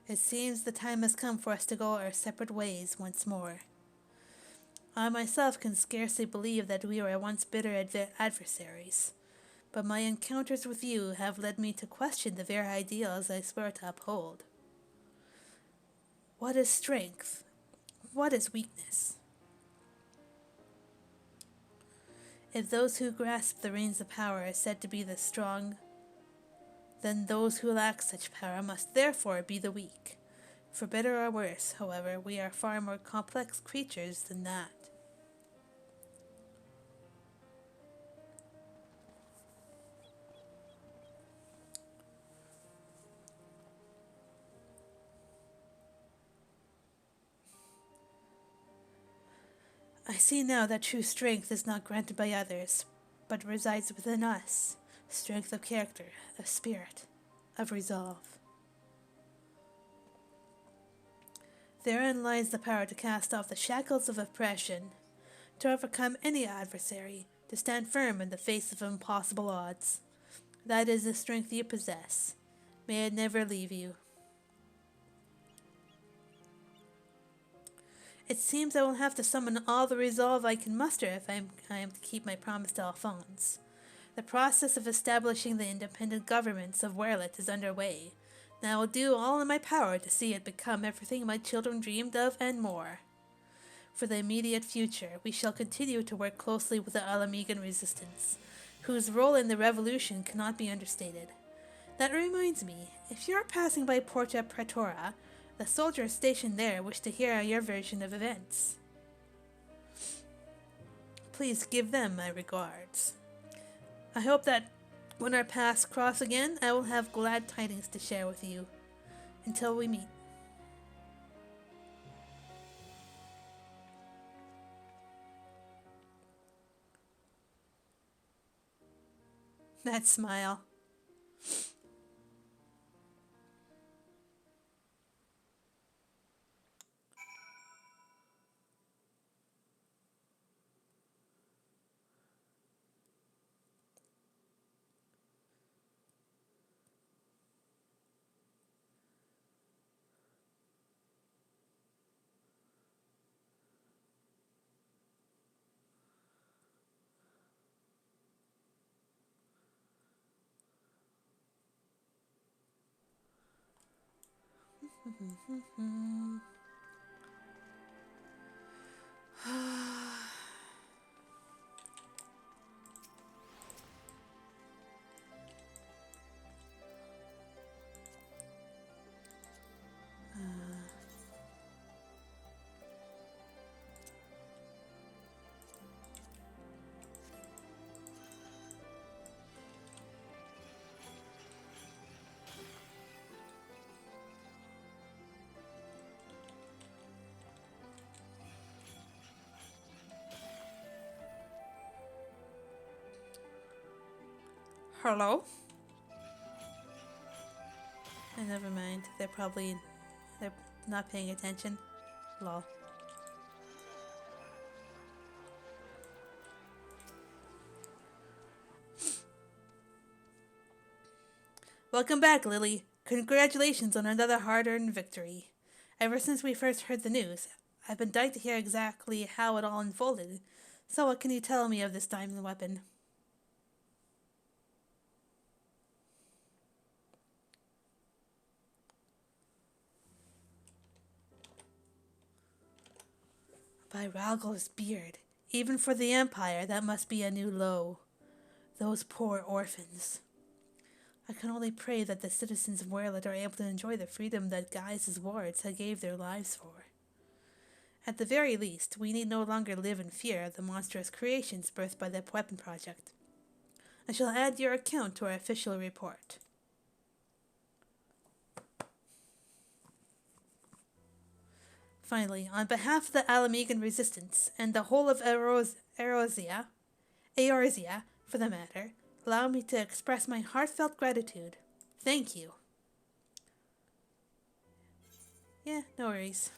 It seems the time has come for us to go our separate ways once more. I myself can scarcely believe that we were once bitter adversaries, but my encounters with you have led me to question the very ideals I swear to uphold. What is strength? What is weakness? If those who grasp the reins of power are said to be the strong, then those who lack such power must therefore be the weak. For better or worse, however, we are far more complex creatures than that. I see now that true strength is not granted by others, but resides within us. Strength of character, of spirit, of resolve. Therein lies the power to cast off the shackles of oppression, to overcome any adversary, to stand firm in the face of impossible odds. That is the strength you possess. May it never leave you. It seems I will have to summon all the resolve I can muster if I am to keep my promise to Alphonse. The process of establishing the independent governments of Werlyt is underway, and I will do all in my power to see it become everything my children dreamed of and more. For the immediate future, we shall continue to work closely with the Alamegan resistance, whose role in the revolution cannot be understated. That reminds me, if you are passing by Porta Praetora, the soldiers stationed there wish to hear your version of events. Please give them my regards. I hope that when our paths cross again, I will have glad tidings to share with you. Until we meet. That smile. Hello? Never mind. They're not paying attention. Lol. Welcome back, Lily. Congratulations on another hard-earned victory. Ever since we first heard the news, I've been dying to hear exactly how it all unfolded. So what can you tell me of this diamond weapon? By Ralgor's beard, even for the Empire, that must be a new low. Those poor orphans. I can only pray that the citizens of Werlyt are able to enjoy the freedom that Gaius' wards had gave their lives for. At the very least, we need no longer live in fear of the monstrous creations birthed by the weapon project. I shall add your account to our official report. Finally, on behalf of the Alamegan resistance and the whole of Eorzea, for the matter, allow me to express my heartfelt gratitude. Thank you. Yeah, no worries.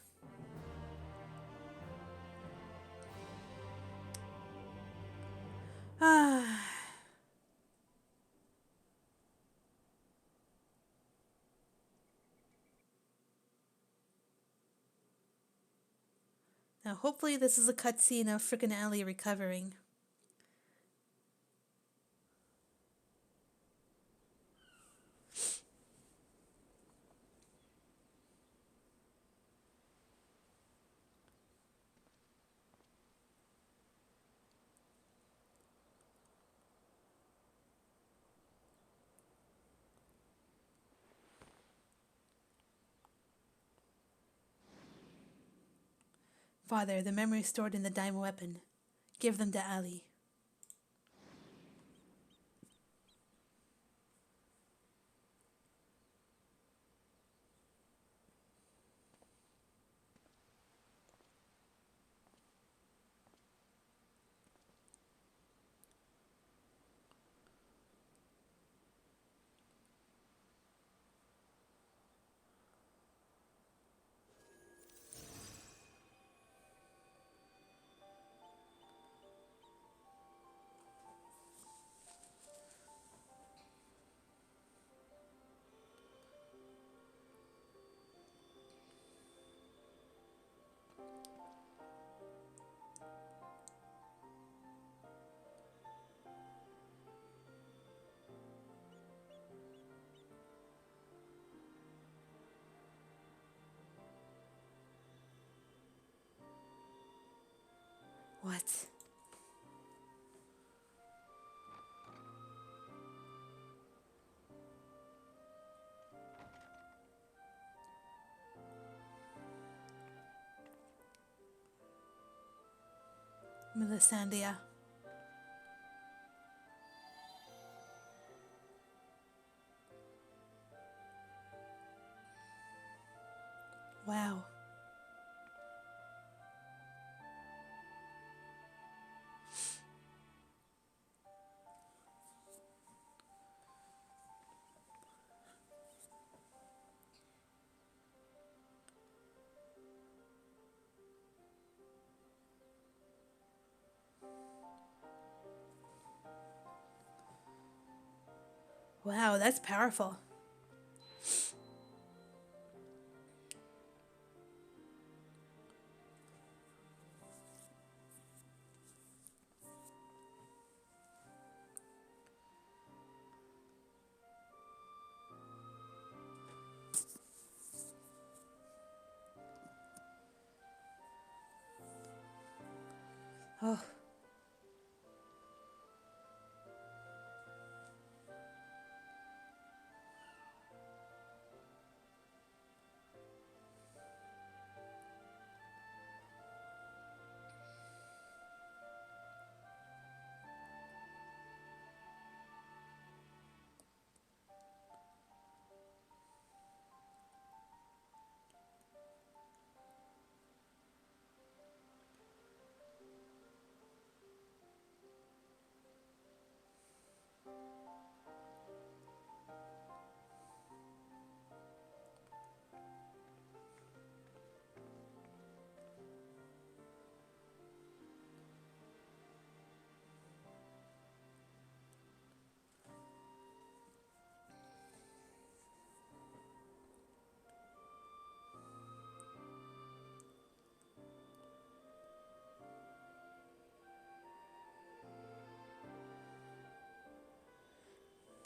Ah. Now, hopefully, this is a cutscene of frickin' Ellie recovering. Father, the memories stored in the diamond weapon. Give them to Ali. What? Melisandria. Wow. Wow, that's powerful. Oh,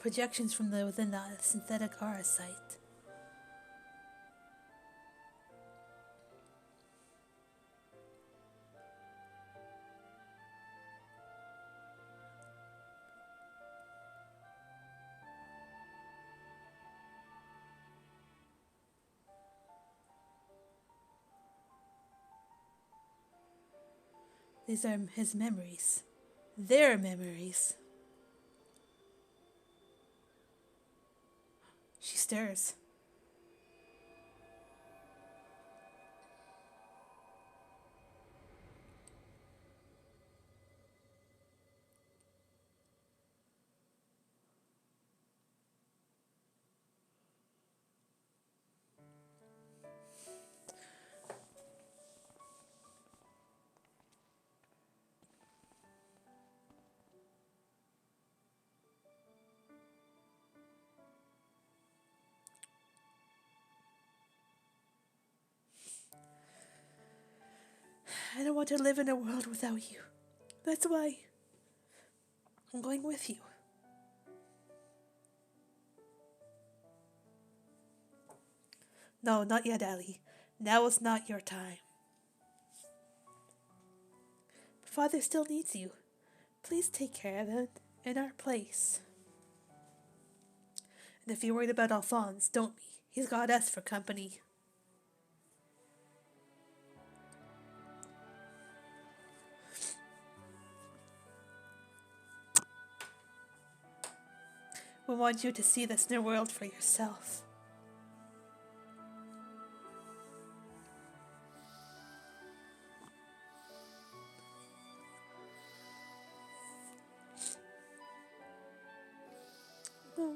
projections from within the synthetic aura site. These are his memories. Their memories. She stirs. I don't want to live in a world without you. That's why I'm going with you. No, not yet, Ellie. Now is not your time. Father still needs you. Please take care of him in our place. And if you're worried about Alphonse, don't be. He's got us for company. We want you to see this new world for yourself. Oh.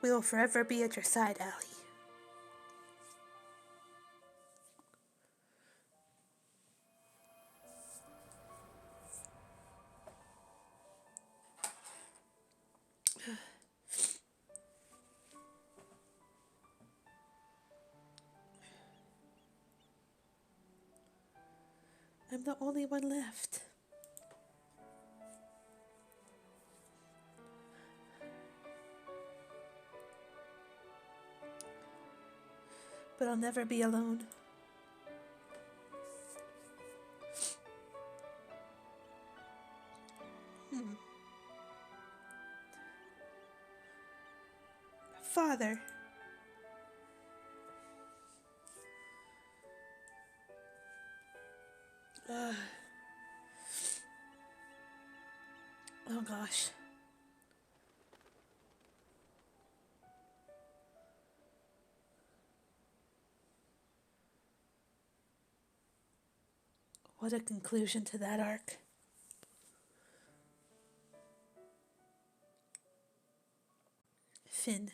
We will forever be at your side, Allie. I'm the only one left. But I'll never be alone. Father. Oh gosh. What a conclusion to that arc. Finn.